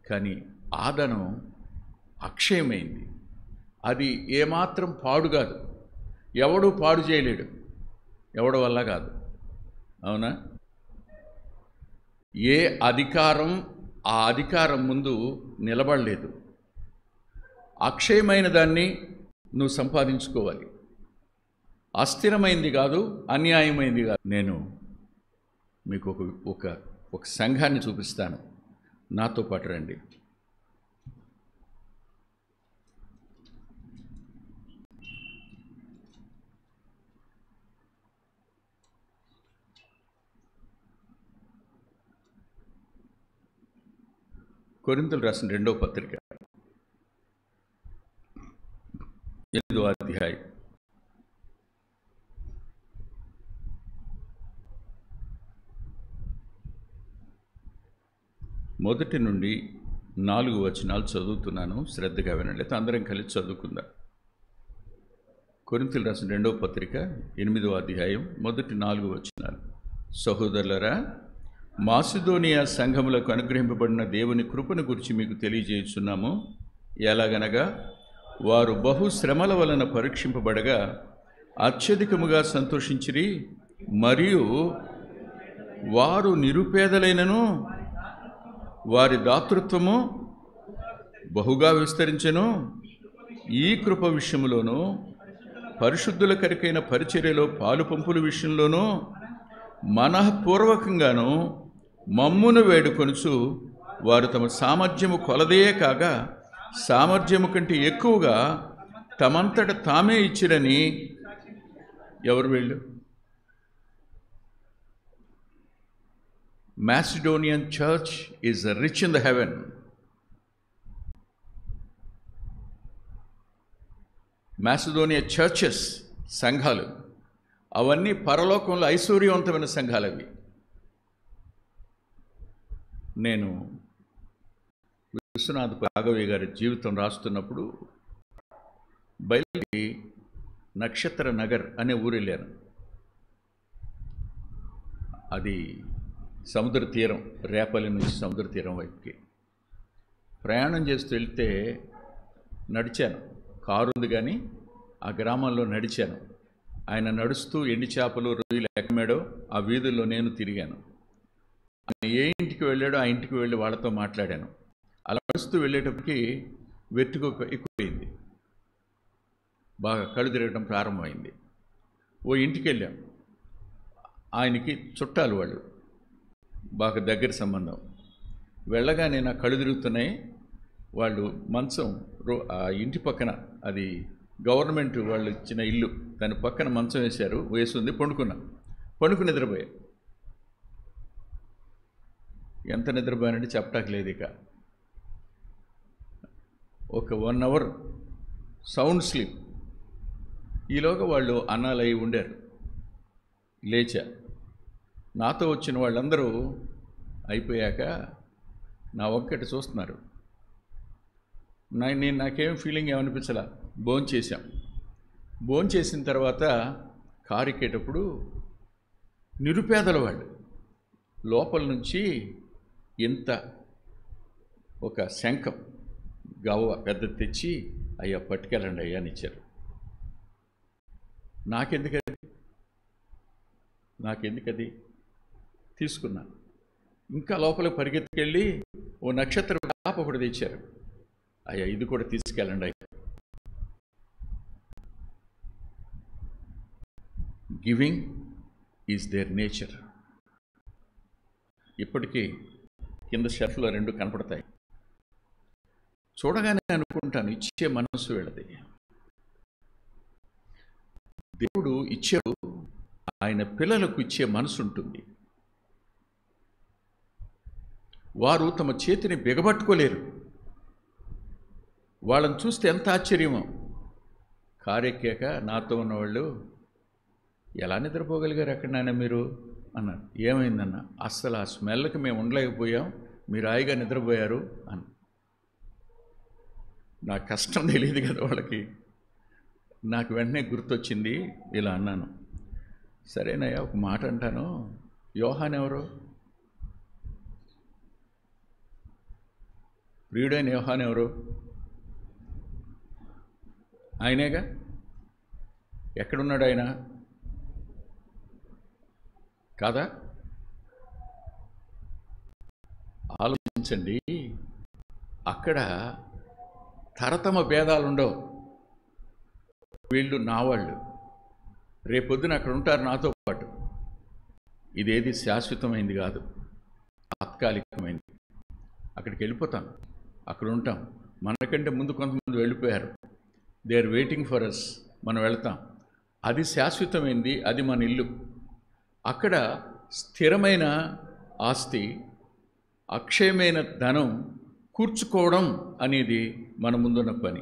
కానీ ఆ ధనం అక్షయమైంది. అది ఏమాత్రం పాడు కాదు, ఎవడు పాడు చేయలేడు, ఎవడి వల్ల కాదు. అవునా? ఏ అధికారం ఆ అధికారం ముందు నిలబడలేదు. అక్షయమైన దాన్ని నువ్వు సంపాదించుకోవాలి, అస్థిరమైంది కాదు, అన్యాయమైంది కాదు. నేను మీకు ఒక సంఘాన్ని చూపిస్తాను, నాతో పాటు రండి. కొరింథీయులు రాసిన 2వ పత్రిక 8వ అధ్యాయం. మొదటి నుండి 4 వచనాలు చదువుతున్నాను, శ్రద్ధగా వినండి. అందరం కలిసి చదువుకుందాం. కొరింథీయులు రాసిన 2వ పత్రిక 8వ అధ్యాయం మొదటి 4 వచనాలు. సహోదరులారా, మాసిదోనియా సంఘములకు అనుగ్రహింపబడిన దేవుని కృపను గురించి మీకు తెలియజేస్తున్నాము. ఎలాగనగా, వారు బహు శ్రమల వలన పరీక్షింపబడగా అత్యధికముగా సంతోషించిరి, మరియు వారు నిరుపేదలైనను వారి దాతృత్వము బహుగా విస్తరించెను. ఈ కృప విషయంలోనూ పరిశుద్ధుల కరికైన పరిచర్యలో పాలు పంపుల విషయంలోనూ మనఃపూర్వకంగాను మమ్మును వేడుకొనుచు వారు తమ సామర్థ్యము కొలదే కాగా సామర్థ్యము కంటే ఎక్కువగా తమంతట తామే ఇచ్చిరని. ఎవరు వీళ్ళు? Macedonian church is rich in the heaven. Macedonia churches, సంఘాలు, అవన్నీ పరలోకంలో ఐశ్వర్యవంతమైన సంఘాలు. అవి నేను విశ్వనాథ్ రాఘవయ్య గారి జీవితం రాస్తున్నప్పుడు బయలుదేరి నక్షత్ర నగర్ అనే ఊరు వెళ్ళాను. అది సముద్ర తీరం, రేపల్లి నుంచి సముద్ర తీరం వైపుకి. ప్రయాణం చేస్తూ వెళ్తే నడిచాను. కారు ఉంది కానీ ఆ గ్రామంలో నడిచాను. ఆయన నడుస్తూ ఎండి చేపలు రొయ్యలు ఎక్కమాడో ఆ వీధుల్లో నేను తిరిగాను. ఆయన ఏ ఇంటికి వెళ్ళాడో ఆ ఇంటికి వెళ్ళి వాళ్ళతో మాట్లాడాను. అలా నడుస్తూ వెళ్ళేటప్పటికి వెర్టిగో ఎక్కువైంది. బాగా కళ్ళు తిరగడం ప్రారంభమైంది. ఓ ఇంటికి వెళ్ళాం. ఆయనకి చుట్టాలు వాళ్ళు, బాగా దగ్గర సంబంధం. వెళ్ళగానే నా కళ్ళు తిరుగుతున్నాయి. వాళ్ళు మంచం ఆ ఇంటి పక్కన, అది గవర్నమెంట్ వాళ్ళు ఇచ్చిన ఇల్లు, దాని పక్కన మంచం వేశారు, వేసింది. పండుకుని నిద్రపోయా. ఎంత నిద్రపోయానంటే చెప్పటానికి లేదు. ఇక ఒక 1 అవర్ సౌండ్ స్లీప్. ఈలోగా వాళ్ళు అన్నాలు అయి ఉండారు. లేచా. నాతో వచ్చిన వాళ్ళందరూ అయిపోయాక నా ఒక్కటి చూస్తున్నారు. నాకేం ఫీలింగ్ ఏమనిపించలా. భోంచేసిన తర్వాత కారు ఎక్కేటప్పుడు నిరుపేదల వాళ్ళు లోపల నుంచి ఇంత ఒక శంఖం గవ్వ పెద్ద తెచ్చి, అయ్యా పట్టుకెళ్ళండి అయ్యా అని ఇచ్చారు. నాకెందుకది తీసుకున్నా. ఇంకా లోపలికి పరిగెత్తుకెళ్ళి ఓ నక్షత్ర టాప్ ఒకటి తెచ్చారు. అయ్యా ఇది కూడా తీసుకెళ్ళండి అయ్యా. Giving is there nature. ఇప్పటికీ కింద షెల్ఫ్లో 2 కనపడతాయి. చూడగానే అనుకుంటాను, ఇచ్చే మనసు వీళ్ళది. దేవుడు ఇచ్చాడు, ఆయన పిల్లలకు ఇచ్చే మనసు ఉంటుంది. వారు తమ చేతిని బిగబట్టుకోలేరు. వాళ్ళని చూస్తే ఎంత ఆశ్చర్యమో. కారెక్కాక నాతో ఉన్నవాళ్ళు, ఎలా నిద్రపోగలిగారు ఎక్కడైనా మీరు అన్నారు. ఏమైందన్న? అస్సలు ఆ స్మెల్కి మేము ఉండలేకపోయాం, మీరు హాయిగా నిద్రపోయారు అని. నా కష్టం తెలియదు కదా వాళ్ళకి. నాకు వెంటనే గుర్తొచ్చింది, ఇలా అన్నాను. సరేనయ్యా, ఒక మాట అంటాను. యోహాన్ ఎవరు? ప్రియుడైన యోహాన్ ఎవరు? ఆయనేగా. ఎక్కడున్నాడు ఆయన? కాదా? ఆలోచించండి. అక్కడ తరతమ భేదాలు ఉండవు. వీళ్ళు నా వాళ్ళు, రేపొద్దున అక్కడ ఉంటారు నాతో పాటు. ఇదేది శాశ్వతమైంది కాదు, తాత్కాలికమైంది. అక్కడికి వెళ్ళిపోతాం, అక్కడ ఉంటాం. మనకంటే ముందు కొంతమంది వెళ్ళిపోయారు. They are waiting for us. మనం వెళ్తాం. అది శాశ్వతమైంది, అది మన ఇల్లు. అక్కడ స్థిరమైన ఆస్తి, అక్షయమైన ధనం కూర్చుకోవడం అనేది మన ముందున్న పని.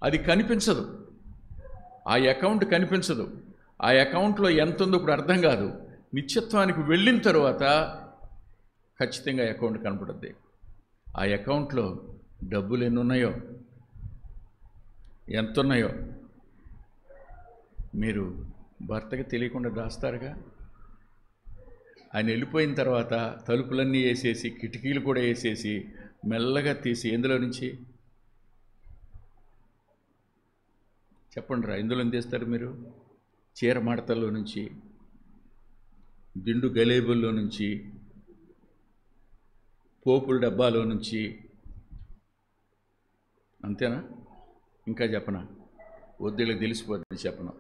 అది కనిపించదు, ఆ అకౌంట్ కనిపించదు. ఆ అకౌంట్లో ఎంత ఉందో ఇప్పుడు అర్థం కాదు. నిత్యత్వానికి వెళ్ళిన తర్వాత ఖచ్చితంగా అకౌంట్ కనపడుద్ది. ఆ అకౌంట్లో డబ్బులు ఎన్ని ఉన్నాయో, ఎంత ఉన్నాయో మీరు భర్తకి తెలియకుండా దాస్తారుగా. ఆయన వెళ్ళిపోయిన తర్వాత తలుపులన్నీ వేసేసి, కిటికీలు కూడా వేసేసి, మెల్లగా తీసి, ఎందులో నుంచి చెప్పండి రా, ఎందులో తీస్తారు మీరు? చీర మడతల్లో నుంచి, దిండు గలేబుల్లో నుంచి, పోపుల డబ్బాలో నుంచి. అంతేనా? ఇంకా చెప్పనా? వద్దులకు తెలిసిపోతుంది, చెప్పను.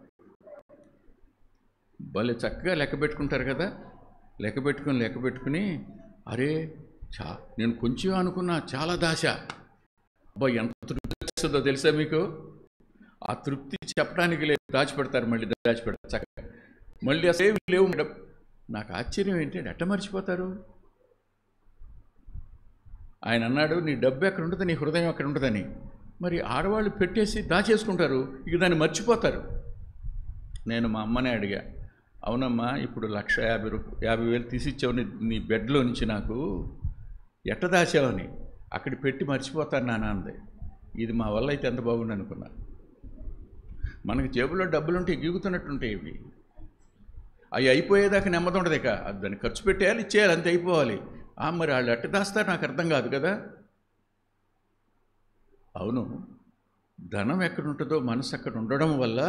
భలే చక్కగా లెక్క పెట్టుకుంటారు కదా. లెక్క పెట్టుకుని అరే నేను కొంచెం అనుకున్నా, చాలా దాశ. అబ్బా ఎంత తృప్తి వస్తుందో తెలుసా మీకు? ఆ తృప్తి చెప్పడానికి లేదు, దాచిపెడతారు. మళ్ళీ దాచిపెడతారు చక్కగా. మళ్ళీ అసలు లేవు. నాకు ఆశ్చర్యం ఏంటంటే ఎట్ట మర్చిపోతారు? ఆయన అన్నాడు, నీ డబ్బు ఎక్కడ ఉంటుంది, నీ హృదయం ఎక్కడ ఉంటుందని. మరి ఆడవాళ్ళు పెట్టేసి దాచేసుకుంటారు, ఇక దాన్ని మర్చిపోతారు. నేను మా అమ్మనే అడిగా, అవునమ్మా, ఇప్పుడు 1,50,000 తీసిచ్చావు నీ బెడ్లో నుంచి, నాకు ఎట్ట దాచావని. అక్కడ పెట్టి మర్చిపోతాను నాన్న అంది. ఇది మా వల్ల అయితే ఎంత బాగుండు అనుకున్నా. మనకి జేబులో డబ్బులుంటే గీగుతున్నట్టుంటాయి ఇవి. అవి అయిపోయేదాకా నెమ్మది ఉండదు. ఇక దాన్ని ఖర్చు పెట్టేయాలి, ఇచ్చేయాలి, అంతే అయిపోవాలి. మరి వాళ్ళు ఎట్ట దాస్తారు నాకు అర్థం కాదు కదా. అవును, ధనం ఎక్కడ ఉంటుందో మనసు అక్కడ ఉండడం వల్ల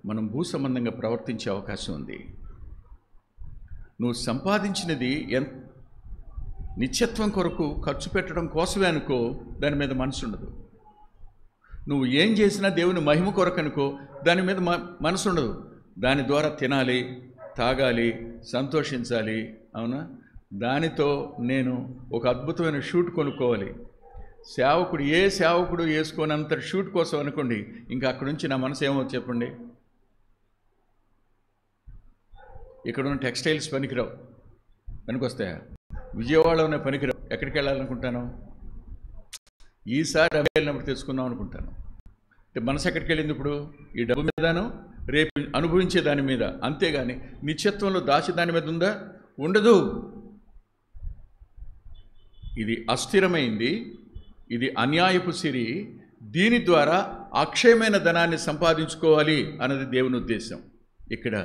మనం భూ సంబంధంగా ప్రవర్తించే అవకాశం ఉంది. నువ్వు సంపాదించినది నిత్యత్వం కొరకు ఖర్చు పెట్టడం కోసమే అనుకో, దాని మీద మనసు ఉండదు. నువ్వు ఏం చేసినా దేవుని మహిమ కొరకు అనుకో, దాని మీద మనసు ఉండదు. దాని ద్వారా తినాలి, తాగాలి, సంతోషించాలి. అవునా? దానితో నేను ఒక అద్భుతమైన షూట్ కొనుక్కోవాలి. ఏ సేవకుడు వేసుకోనంత షూట్ కోసం అనుకోండి, ఇంకా అక్కడి నుంచి నా మనసు ఏమో చెప్పండి. ఇక్కడున్న టెక్స్టైల్స్ పనికిరావు, పనికొస్తాయా? విజయవాడలోనే పనికిరావు. ఎక్కడికి వెళ్ళాలనుకుంటాను? ఈసారి వెళ్ళినప్పుడు తెచ్చుకుందాం అనుకుంటాను. అంటే మనసు ఎక్కడికి వెళ్ళింది ఇప్పుడు? ఈ డబ్బు మీదను, రేపు అనుభవించే దాని మీద. అంతేగాని నిత్యత్వంలో దాచి దాని మీద ఉందా? ఉండదు. ఇది అస్థిరమైంది, ఇది అన్యాయపు సిరి. దీని ద్వారా అక్షయమైన ధనాన్ని సంపాదించుకోవాలి అన్నది దేవుని ఉద్దేశం. ఇక్కడ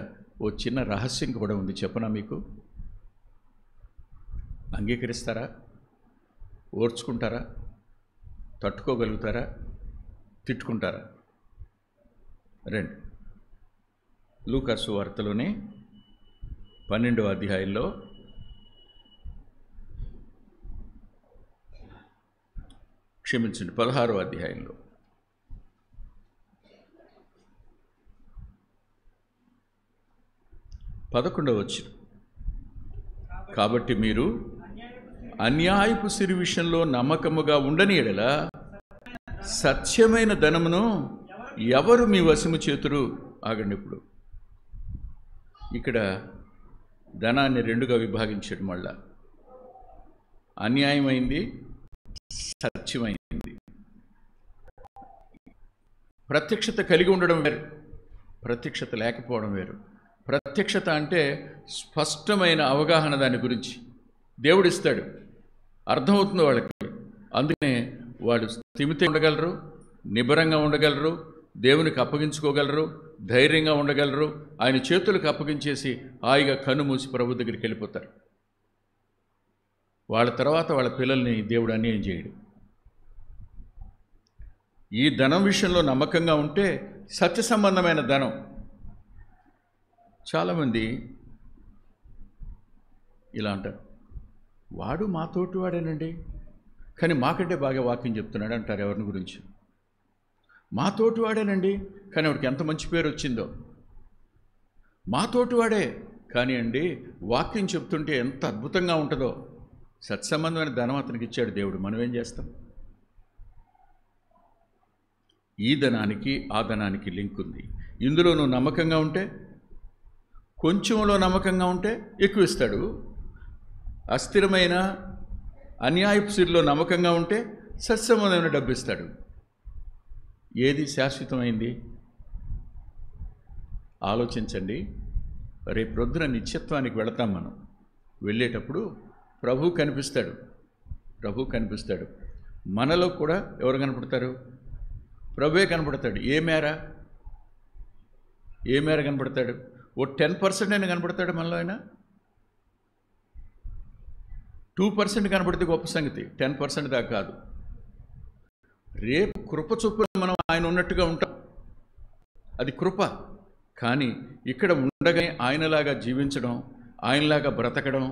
ఓ చిన్న రహస్యం కూడా ఉంది, చెప్పనా మీకు? అంగీకరిస్తారా? ఓర్చుకుంటారా? తట్టుకోగలుగుతారా? తిట్టుకుంటారా? రండి, లూకా సువార్తలోని 12వ అధ్యాయంలో క్షమించండి 16వ అధ్యాయంలో 11వ వచనం. కాబట్టి మీరు అన్యాయపు సిరి విషయంలో నమ్మకముగా ఉండని ఎడల సత్యమైన ధనమును ఎవరు మీ వశము చేతురు? ఆగండి, ఇప్పుడు ఇక్కడ ధనాన్ని రెండుగా విభాగించాడు. మళ్ళా అన్యాయమైంది, సత్యమైంది. ప్రత్యక్షత కలిగి ఉండడం వేరు, ప్రత్యక్షత లేకపోవడం వేరు. ప్రత్యక్షత అంటే స్పష్టమైన అవగాహన దాని గురించి దేవుడిస్తాడు, అర్థమవుతుంది వాళ్ళకి. అందుకనే వాళ్ళు స్థిమితంగా ఉండగలరు, నిబ్బరంగా ఉండగలరు, దేవునికి అప్పగించుకోగలరు, ధైర్యంగా ఉండగలరు. ఆయన చేతులకు అప్పగించేసి హాయిగా కన్ను మూసి ప్రభు దగ్గరికి వెళ్ళిపోతారు. వాళ్ళ తర్వాత వాళ్ళ పిల్లల్ని దేవుడు అన్యాయం చేయడు. ఈ ధనం విషయంలో నమ్మకంగా ఉంటే సత్య సంబంధమైన ధనం. చాలామంది ఇలా అంటారు, వాడు మా తోటి వాడేనండి, కానీ మాకంటే బాగా వాక్యం చెప్తున్నాడు అంటారు. ఎవరిని గురించి? మా తోటి వాడేనండి, కానీ వాడికి ఎంత మంచి పేరు వచ్చిందో. మా తోటి వాడే కానీ అండి వాక్యం చెప్తుంటే ఎంత అద్భుతంగా ఉంటుందో. సత్సంబంధమైన ధనం అతనికి ఇచ్చాడు దేవుడు, మనం ఏం చేస్తాం? ఈ ధనానికి ఆ ధనానికి లింక్ ఉంది. ఇందులో నువ్వు నమ్మకంగా ఉంటే, కొంచెంలో నమ్మకంగా ఉంటే ఎక్కువ ఇస్తాడు. అస్థిరమైన అన్యాయపు సిరిలో నమ్మకంగా ఉంటే సత్సంబంధమైన డబ్బు ఇస్తాడు. ఏది శాశ్వతమైంది? ఆలోచించండి. రేపు ప్రొద్దున నిత్యత్వానికి వెళతాం. మనం వెళ్ళేటప్పుడు ప్రభు కనిపిస్తాడు. మనలో కూడా ఎవరు కనపడతారు? ప్రభువే కనపడతాడు. ఏ మేర కనపడతాడు? ఓ 10% అయినా కనపడతాడు మనలో. అయినా 2% కనపడితే గొప్ప సంగతి, 10% దాకా కాదు. రేపు కృప చొప్పున మనం ఆయన ఉన్నట్టుగా ఉంటాం, అది కృప. కానీ ఇక్కడ ఉండగానే ఆయనలాగా జీవించడం, ఆయనలాగా బ్రతకడం,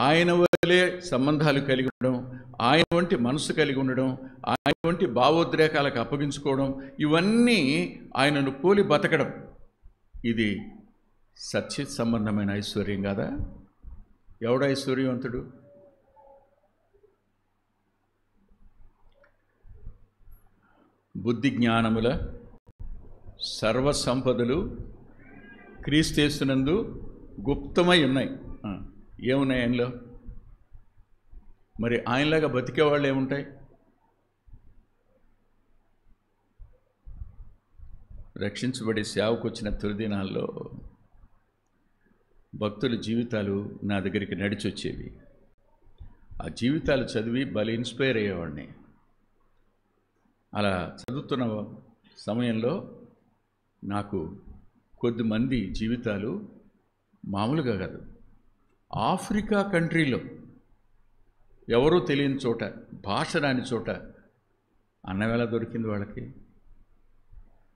ఆయన వల్లే సంబంధాలు కలిగి ఉండడం, ఆయన వంటి మనసు కలిగి ఉండడం, ఆయన వంటి భావోద్రేకాలకు అప్పగించుకోవడం, ఇవన్నీ ఆయనను పోలి బతకడం, ఇది సత్య సంబంధమైన ఐశ్వర్యం కాదా? ఎవడ ఐశ్వర్యవంతుడు? బుద్ధి జ్ఞానముల సర్వసంపదలు క్రీస్తేస్తునందు గుప్తమై ఉన్నాయి. ఏమున్నాయి ఆయనలో? మరి ఆయనలాగా బతికేవాళ్ళు ఏముంటాయి? రక్షించబడి సేవకు వచ్చిన తొలి దినాల్లో భక్తుల జీవితాలు నా దగ్గరికి నడిచి వచ్చేవి. ఆ జీవితాలు చదివి భలే ఇన్స్పైర్ అయ్యేవాడిని. అలా చదువుతున్న సమయంలో నాకు కొద్దిమంది జీవితాలు మామూలుగా కాదు, ఆఫ్రికా కంట్రీలో ఎవరూ తెలియని చోట, భాష రాని చోట అన్నం ఎలా దొరికింది వాళ్ళకి?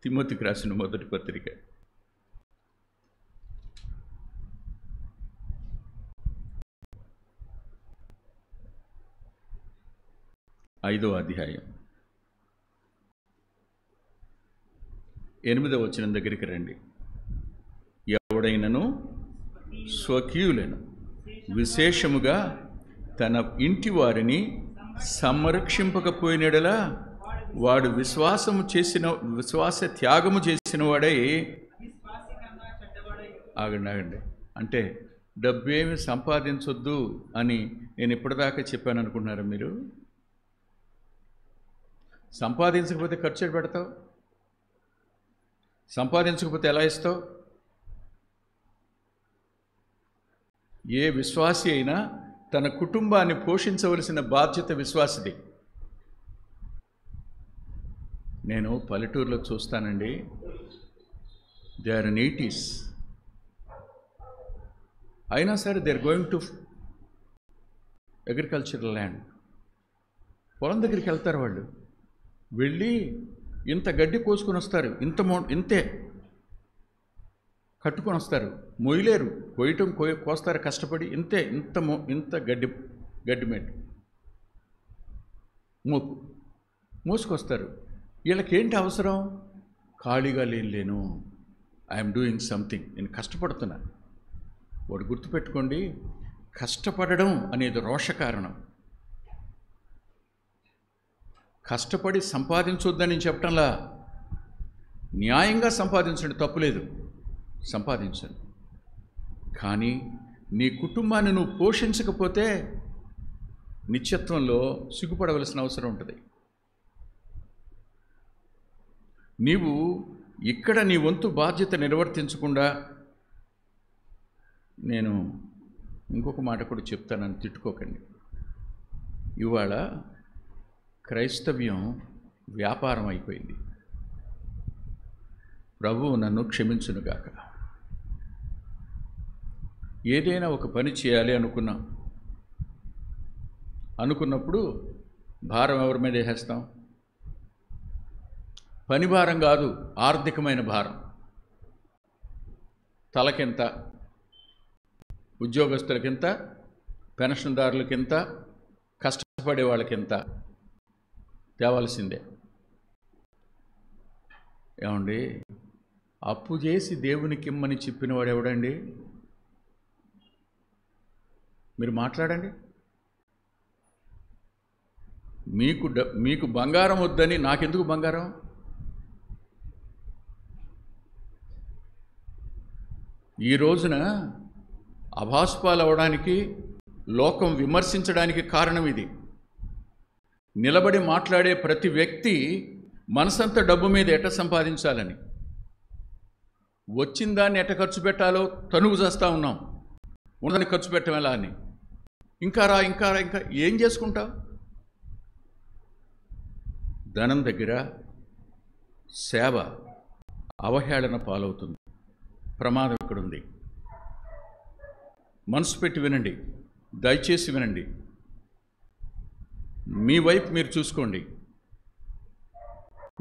తిమోతికి రాసిన మొదటి పత్రిక 5వ అధ్యాయం 8వ వచనం దగ్గరికి రండి. ఎవడైనను స్వకీయులను విశేషముగా తన ఇంటి వారిని సంరక్షింపకపోయినడలా వాడు విశ్వాస త్యాగము చేసిన వాడై. ఆగండి. అంటే డబ్బేమి సంపాదించొద్దు అని నేను ఇప్పటిదాకా చెప్పాను అనుకుంటున్నారా మీరు? సంపాదించకపోతే ఖర్చు పెడతావు, సంపాదించకపోతే ఎలా ఇస్తావు? ఏ విశ్వాసి అయినా తన కుటుంబాన్ని పోషించవలసిన బాధ్యత విశ్వాసిది. నేను పల్లెటూరులో చూస్తానండి, దే ఆర్ ఇన్ 80s, అయినా సరే they are going to agricultural land. పొలం దగ్గరికి వెళ్తారు వాళ్ళు, వెళ్ళి ఇంత గడ్డి కోసుకొని వస్తారు, ఇంతే కట్టుకొని వస్తారు. మొయ్యలేరు, కోస్తారు కష్టపడి, ఇంత గడ్డి మేటు మోసుకొస్తారు. వీళ్ళకేంటి అవసరం? ఖాళీగా లేను, ఐఎమ్ డూయింగ్ సంథింగ్, నేను కష్టపడుతున్నా. వాడు గుర్తుపెట్టుకోండి, కష్టపడడం అనేది రోష కారణం. కష్టపడి సంపాదించొద్దని చెప్పటంలా, న్యాయంగా సంపాదించండి, తప్పులేదు, సంపాదించండి. కానీ నీ కుటుంబాన్ని నువ్వు పోషించకపోతే నిత్యత్వంలో సిగ్గుపడవలసిన అవసరం ఉంటుంది. నీవు ఇక్కడ నీ వంతు బాధ్యత నిర్వర్తించకుండా, నేను ఇంకొక మాట కూడా చెప్తానని తిట్టుకోకండి. ఇవాళ క్రైస్తవ్యం వ్యాపారం అయిపోయింది. ప్రభువు నన్ను క్షమించునుగాక. ఏదైనా ఒక పని చేయాలి అనుకున్నప్పుడు భారం ఎవరి మీద వేసేస్తాం? పని భారం కాదు, ఆర్థికమైన భారం. తలకింత, ఉద్యోగస్తులకింత, పెన్షన్దారులకింత, కష్టపడే వాళ్ళకింత తేవాల్సిందే. ఏమండి, అప్పు చేసి దేవునికి ఇమ్మని చెప్పినవాడు ఎవడండి? మీరు మాట్లాడండి. మీకు బంగారం వద్దని నాకెందుకు బంగారం? ఈ రోజున అభాసుపాలు అవడానికి, లోకం విమర్శించడానికి కారణం ఇది. నిలబడి మాట్లాడే ప్రతి వ్యక్తి మనసంతా డబ్బు మీద ఎట్ట సంపాదించాలని, వచ్చిన దాన్ని ఎట్ట ఖర్చు పెట్టాలో తనువు చేస్తూ ఉన్నాం. ఉన్నదాన్ని ఖర్చు పెట్టడం ఎలా అని. ఇంకా ఏం చేసుకుంటావు? ధనం దగ్గర సేవ అవహేళన పాలవుతుంది. ప్రమాదం ఇక్కడుంది. మనసు పెట్టి వినండి, దయచేసి వినండి. మీ వైపు మీరు చూసుకోండి.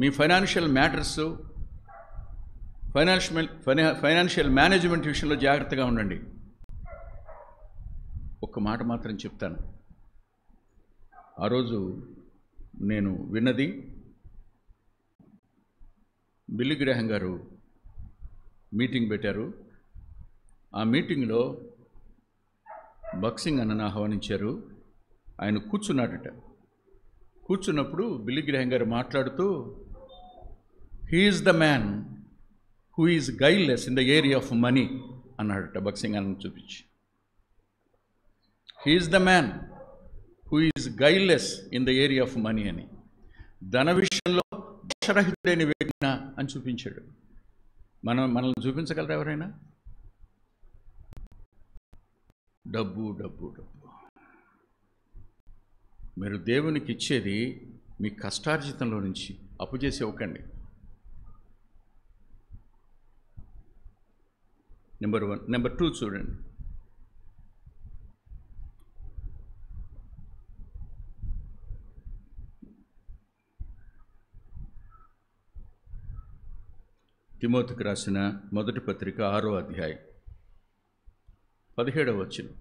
మీ ఫైనాన్షియల్ మ్యాటర్స్, ఫైనాన్షియల్ మేనేజ్మెంట్ విషయంలో జాగ్రత్తగా ఉండండి. ఒక్క మాట మాత్రం చెప్తాను. ఆ రోజు నేను విన్నది, బిల్లీ గ్రాహం గారు మీటింగ్ పెట్టారు. ఆ మీటింగ్లో బక్సింగ్ అన్నను ఆహ్వానించారు. ఆయన కూర్చున్నాడట. కూర్చున్నప్పుడు బిల్లీ గ్రాహం గారు మాట్లాడుతూ, he is the man who is guileless in the area of money అన్నాడట బక్సింగ్ అన్నను చూపించి. He is the man who is guileless in the area of money అని, ధన విషయంలో దోషరహితుడైన వ్యక్తి అని చూపించాడు. మనల్ని చూపించగలరా ఎవరైనా? డబ్బు. మీరు దేవునికి ఇచ్చేది మీ కష్టార్జితంలో నుంచి, అప్పు చేసి ఇవ్వకండి. నెంబర్ 1. నెంబర్ 2 చూడండి. తిమోతికి రాసిన మొదటి పత్రిక 6వ అధ్యాయం 17వ వచనం.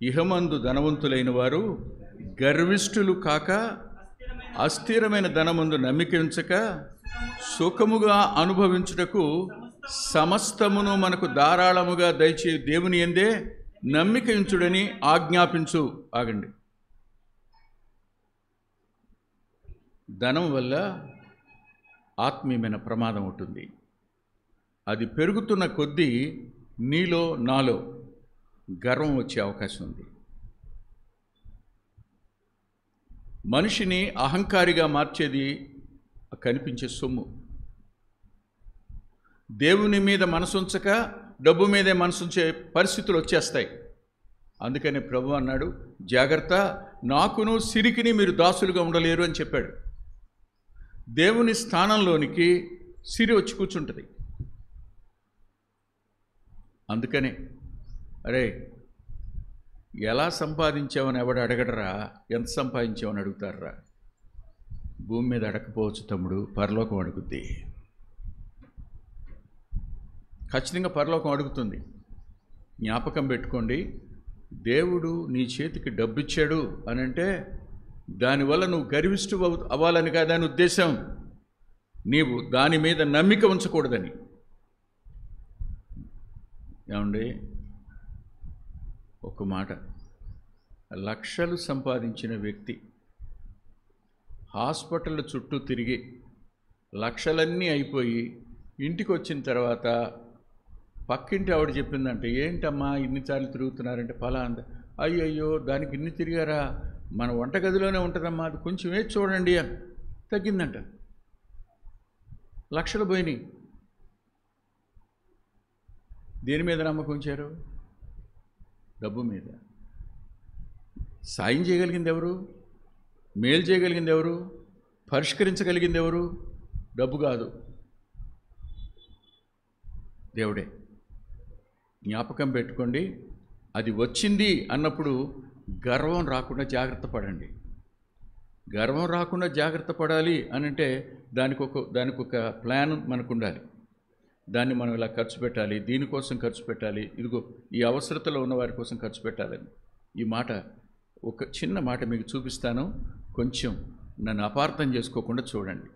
ఇహమందు ధనవంతులైన వారు గర్విష్ఠులు కాక, అస్థిరమైన ధనమందు నమ్మిక ఉంచక, సుఖముగా అనుభవించుటకు సమస్తమును మనకు ధారాళముగా దయచే దేవుని యందే నమ్మిక ఉంచుడని ఆజ్ఞాపించు. ఆగండి. ధనం వల్ల ఆత్మీయమైన ప్రమాదం ఉంటుంది. అది పెరుగుతున్న కొద్దీ నీలో నాలో గర్వం వచ్చే అవకాశం ఉంది. మనిషిని అహంకారిగా మార్చేది కనిపించే సొమ్ము. దేవుని మీద మనసుంచక డబ్బు మీదే మనసుంచే పరిస్థితులు వచ్చేస్తాయి. అందుకని ప్రభు అన్నాడు, జాగ్రత్త, నాకును సిరికిని మీరు దాసులుగా ఉండలేరు అని చెప్పాడు. దేవుని స్థానంలోనికి సిరి వచ్చి కూర్చుంటుంది. అందుకనే అరే ఎలా సంపాదించావని ఎవడు అడగడరా, ఎంత సంపాదించావని అడుగుతారా. భూమి మీద అడగకపోవచ్చు తమ్ముడు, పరలోకం అడుగుద్ది. ఖచ్చితంగా పరలోకం అడుగుతుంది. జ్ఞాపకం పెట్టుకోండి, దేవుడు నీ చేతికి డబ్బు ఇచ్చాడు అని అంటే దానివల్ల నువ్వు గర్విష్ఠు అవ్వాలని కాదు దాని ఉద్దేశం. నీవు దాని మీద నమ్మిక ఉంచకూడదని. ఏమండి, ఒక మాట, లక్షలు సంపాదించిన వ్యక్తి హాస్పిటల్ చుట్టూ తిరిగి లక్షలన్నీ అయిపోయి ఇంటికి వచ్చిన తర్వాత పక్కింటి ఆవిడ చెప్పిందంటే, ఏంటమ్మా ఇన్నిసార్లు తిరుగుతున్నారంటే, ఫలానా. అయ్యయ్యో దానికి ఇన్ని తిరిగారా, మన వంటగదిలోనే ఉంటుందమ్మా, అది కొంచెం వేసి చూడండి అని. తగ్గిందంట. లక్షలు పోయినాయి. దేని మీద నమ్మకం ఉంచారు? డబ్బు మీద. సాయం చేయగలిగింది ఎవరు? మేలు చేయగలిగింది ఎవరు? పరిష్కరించగలిగింది ఎవరు? డబ్బు కాదు, దేవుడే. జ్ఞాపకం పెట్టుకోండి, అది వచ్చింది అన్నప్పుడు గర్వం రాకుండా జాగ్రత్త పడండి. గర్వం రాకుండా జాగ్రత్త పడాలి అనంటే దానికి ఒక ప్లాన్ మనకు ఉండాలి. దాన్ని మనం ఇలా ఖర్చు పెట్టాలి, దీనికోసం ఖర్చు పెట్టాలి, ఇదిగో ఈ అవసరతలో ఉన్న వారి కోసం ఖర్చు పెట్టాలని. ఈ మాట, ఒక చిన్న మాట మీకు చూపిస్తాను, కొంచెం నన్ను అపార్థం చేసుకోకుండా చూడండి.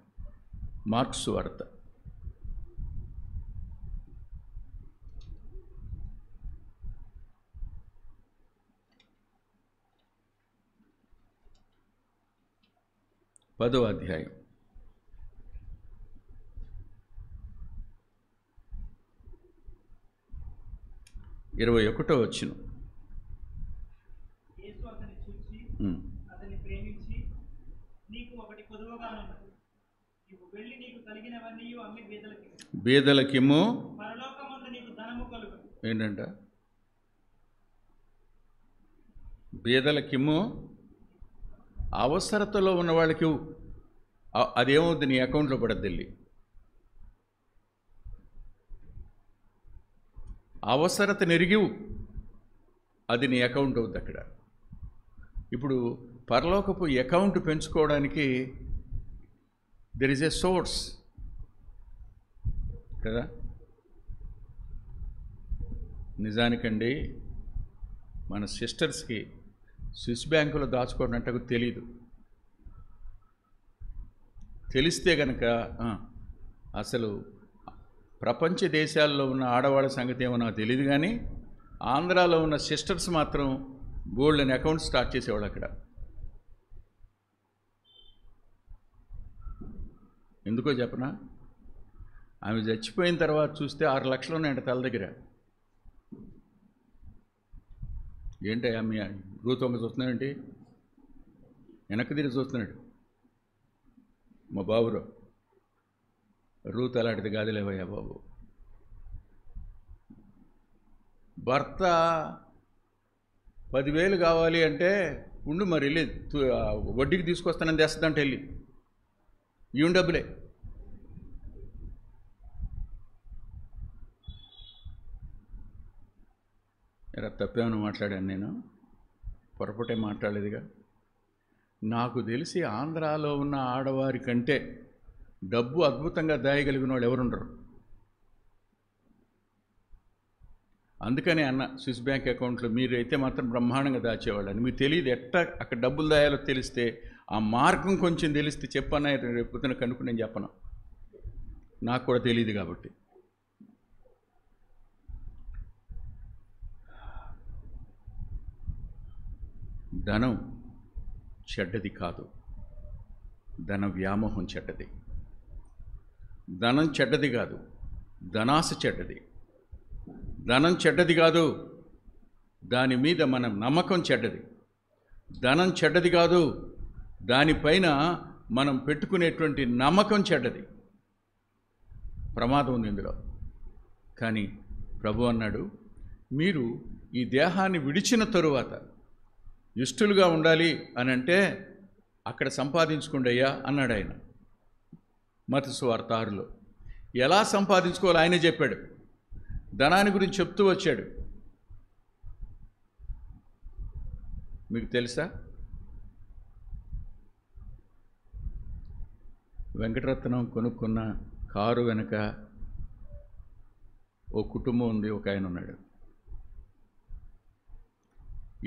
మార్కు సువార్త 10వ అధ్యాయం 21వ వచనం. బీదలకిమ్ము, ఏంటంట? బీదలకిమ్ము, అవసరతలో ఉన్న వాళ్ళకి అదేమవుద్ది, నీ అకౌంట్లో పడద్దు. వెళ్ళి అవసరత నెరిగివు, అది నీ అకౌంట్ అవుద్ది అక్కడ. ఇప్పుడు పరలోకపు అకౌంట్ పెంచుకోవడానికి దెర్ ఈజ్ ఏ సోర్స్ కదా. నిజానికండి మన సిస్టర్స్కి స్విస్ బ్యాంకులో దాచుకోవడం అంటే తెలీదు. తెలిస్తే కనుక అసలు ప్రపంచ దేశాల్లో ఉన్న ఆడవాళ్ళ సంగతి ఏమో నాకు తెలియదు, కానీ ఆంధ్రాలో ఉన్న సిస్టర్స్ మాత్రం గోల్డ్ అని అకౌంట్ స్టార్ట్ చేసేవాళ్ళు అక్కడ. ఎందుకో చెప్పనా? ఆమె చచ్చిపోయిన తర్వాత చూస్తే 6 లక్షలు ఉన్నాయంట తల దగ్గర. ఏంటి ఆమె రూత్ వంక చూస్తున్నాడంటే వెనక్కి తిరిగి చూస్తున్నాడు. మా బాబురావు, రూత్ అలాంటిది కాదులేవయ్యా బాబు. భర్త 10,000 కావాలి అంటే ఉండు మరి వెళ్ళి వడ్డీకి తీసుకొస్తానని తెస్తుందంటే వెళ్ళి ఈవెన్ డబ్బులే. ఎరా తప్పేమని మాట్లాడాను నేను? పొరపాటే మాట్లాడలేదుగా. నాకు తెలిసి ఆంధ్రాలో ఉన్న ఆడవారి కంటే డబ్బు అద్భుతంగా దాయగలిగిన వాళ్ళు ఎవరుండరు. అందుకనే అన్న స్విస్ బ్యాంక్ అకౌంట్లో మీరు అయితే మాత్రం బ్రహ్మాండంగా దాచేవాళ్ళని. మీకు తెలియదు ఎట్లా అక్కడ డబ్బులు దాయాలో తెలిస్తే, ఆ మార్గం కొంచెం తెలిస్తే చెప్పన్నా రేపు కనుక్కు నేను చెప్పను, నాకు కూడా తెలియదు కాబట్టి. ధనం చెడ్డది కాదు, ధన వ్యామోహం చెడ్డది. ధనం చెడ్డది కాదు, ధనాశ చెడ్డది. ధనం చెడ్డది కాదు, దాని మీద మన నమ్మకం చెడ్డది. ధనం చెడ్డది కాదు, దానిపైన మనం పెట్టుకునేటువంటి నమ్మకం చెడ్డది. ప్రమాదం ఉంది ఇందులో. కానీ ప్రభు అన్నాడు, మీరు ఈ దేహాన్ని విడిచిన తరువాత ఇష్టలుగా ఉండాలి అని అంటే అక్కడ సంపాదించుకోండి అయ్యా అన్నాడు ఆయన. మత్తయి సువార్త 6లో ఎలా సంపాదించుకోవాలో ఆయనే చెప్పాడు. ధనాన్ని గురించి చెప్తూ వచ్చాడు. మీకు తెలుసా, వెంకటరత్నం కొనుక్కున్న కారు వెనక ఓ కుటుంబం ఉంది, ఒక ఆయన ఉన్నాడు.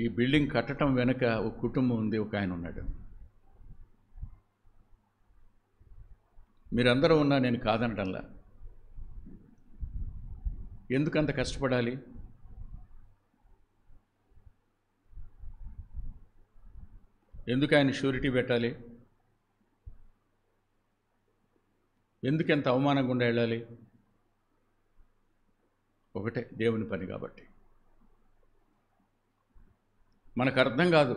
ఈ బిల్డింగ్ కట్టడం వెనక ఒక కుటుంబం ఉంది, ఒక ఆయన ఉన్నాడు. మీరందరూ ఉన్నా నేను కాదనటంలా. ఎందుకంత కష్టపడాలి? ఎందుకు ఆయన షూరిటీ పెట్టాలి? ఎందుకు ఎంత అవమానంగా గుండా వెళ్ళాలి? ఒకటే, దేవుని పని కాబట్టి. మనకు అర్థం కాదు.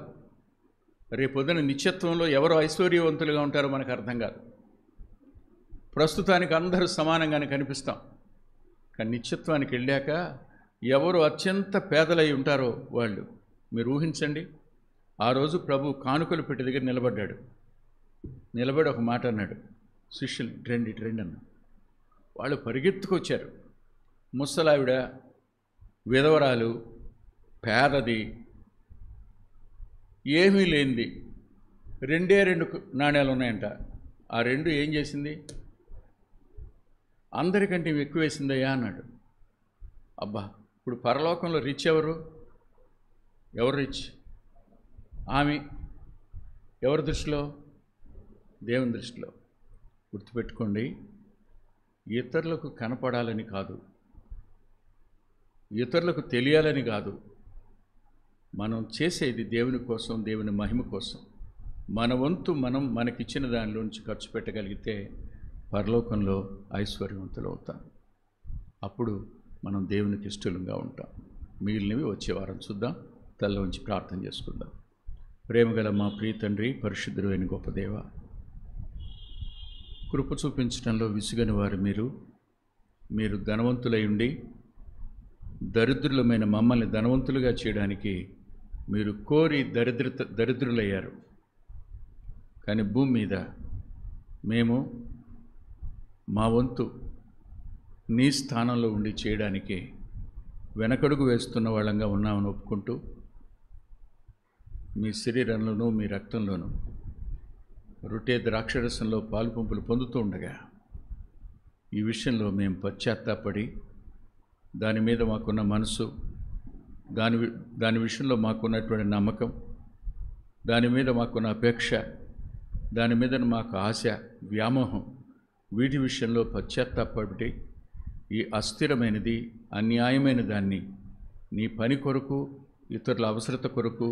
రేపొద్దున నిత్యత్వంలో ఎవరు ఐశ్వర్యవంతులుగా ఉంటారో మనకు అర్థం కాదు. ప్రస్తుతానికి అందరూ సమానంగానే కనిపిస్తాం. కానీ నిత్యత్వానికి వెళ్ళాక ఎవరు అత్యంత పేదలై ఉంటారో వాళ్ళు, మీరు ఊహించండి. ఆ రోజు ప్రభు కానుకలు పెట్టి దగ్గర నిలబడ్డాడు. నిలబడి ఒక మాట అన్నాడు, శిష్యులు రండి రండి అన్న. వాళ్ళు పరిగెత్తుకొచ్చారు. ముసలావిడ, విధవరాలు, పేదది, ఏమీ లేనిది, 2 నాణ్యాలు ఉన్నాయంట. ఆ 2 ఏం చేసింది? అందరికంటే ఎక్కువ వేసిందయ్యా అన్నాడు. అబ్బా, ఇప్పుడు పరలోకంలో రిచ్ ఎవరు? ఎవరు రిచ్? ఆమె. ఎవరి దృష్టిలో? దేవుని దృష్టిలో. గుర్తుపెట్టుకోండి, ఇతరులకు కనపడాలని కాదు, ఇతరులకు తెలియాలని కాదు. మనం చేసేది దేవుని కోసం, దేవుని మహిమ కోసం. మన వంతు మనం మనకిచ్చిన దానిలోంచి ఖర్చు పెట్టగలిగితే పరలోకంలో ఐశ్వర్యవంతులు అవుతాం. అప్పుడు మనం దేవునికి ఇష్టలుగా ఉంటాం. మిగిలినవి వచ్చే వారం చూద్దాం. తల్ల ఉంచి ప్రార్థన చేసుకుందాం. ప్రేమగల మా ప్రియ తండ్రి, పరిశుద్ధుడు అయిన గొప్ప దేవ, కృప చూపించడంలో విసుగని వారు మీరు ధనవంతులై ఉండి దరిద్రులమైన మమ్మల్ని ధనవంతులుగా చేయడానికి మీరు కోరి దరిద్రులయ్యారు. కానీ భూమి మీద మేము మా వంతు నీ స్థానంలో ఉండి చేయడానికి వెనకడుగు వేస్తున్న వాళ్ళంగా ఉన్నామని ఒప్పుకుంటూ, మీ శరీరంలోనూ మీ రక్తంలోనూ రొట్టె ద్రాక్షరసంలో పాలు పంపులు పొందుతూ ఉండగా ఈ విషయంలో మేము పశ్చాత్తాపడి దాని మీద మాకున్న మనసు, దాని విషయంలో మాకున్నటువంటి నమ్మకం, దాని మీద మాకున్న అపేక్ష, దాని మీద మాకు ఆశ, వ్యామోహం, వీటి విషయంలో పశ్చాత్తాపడి ఈ అస్థిరమైనది, అన్యాయమైన దాన్ని నీ పని కొరకు, ఇతరుల అవసరత కొరకు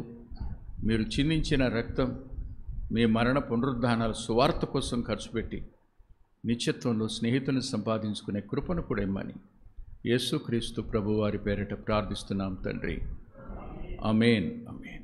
మీరు చిందించిన రక్తం, మీ మరణ పునరుద్ధానాల సువార్త కోసం ఖర్చు పెట్టి నిత్యత్వంలో స్నేహితుని సంపాదించుకునే కృపను కూడా ఇమ్మని యేసుక్రీస్తు ప్రభువారి పేరిట ప్రార్థిస్తున్నాం తండ్రి. ఆమేన్. ఆమేన్.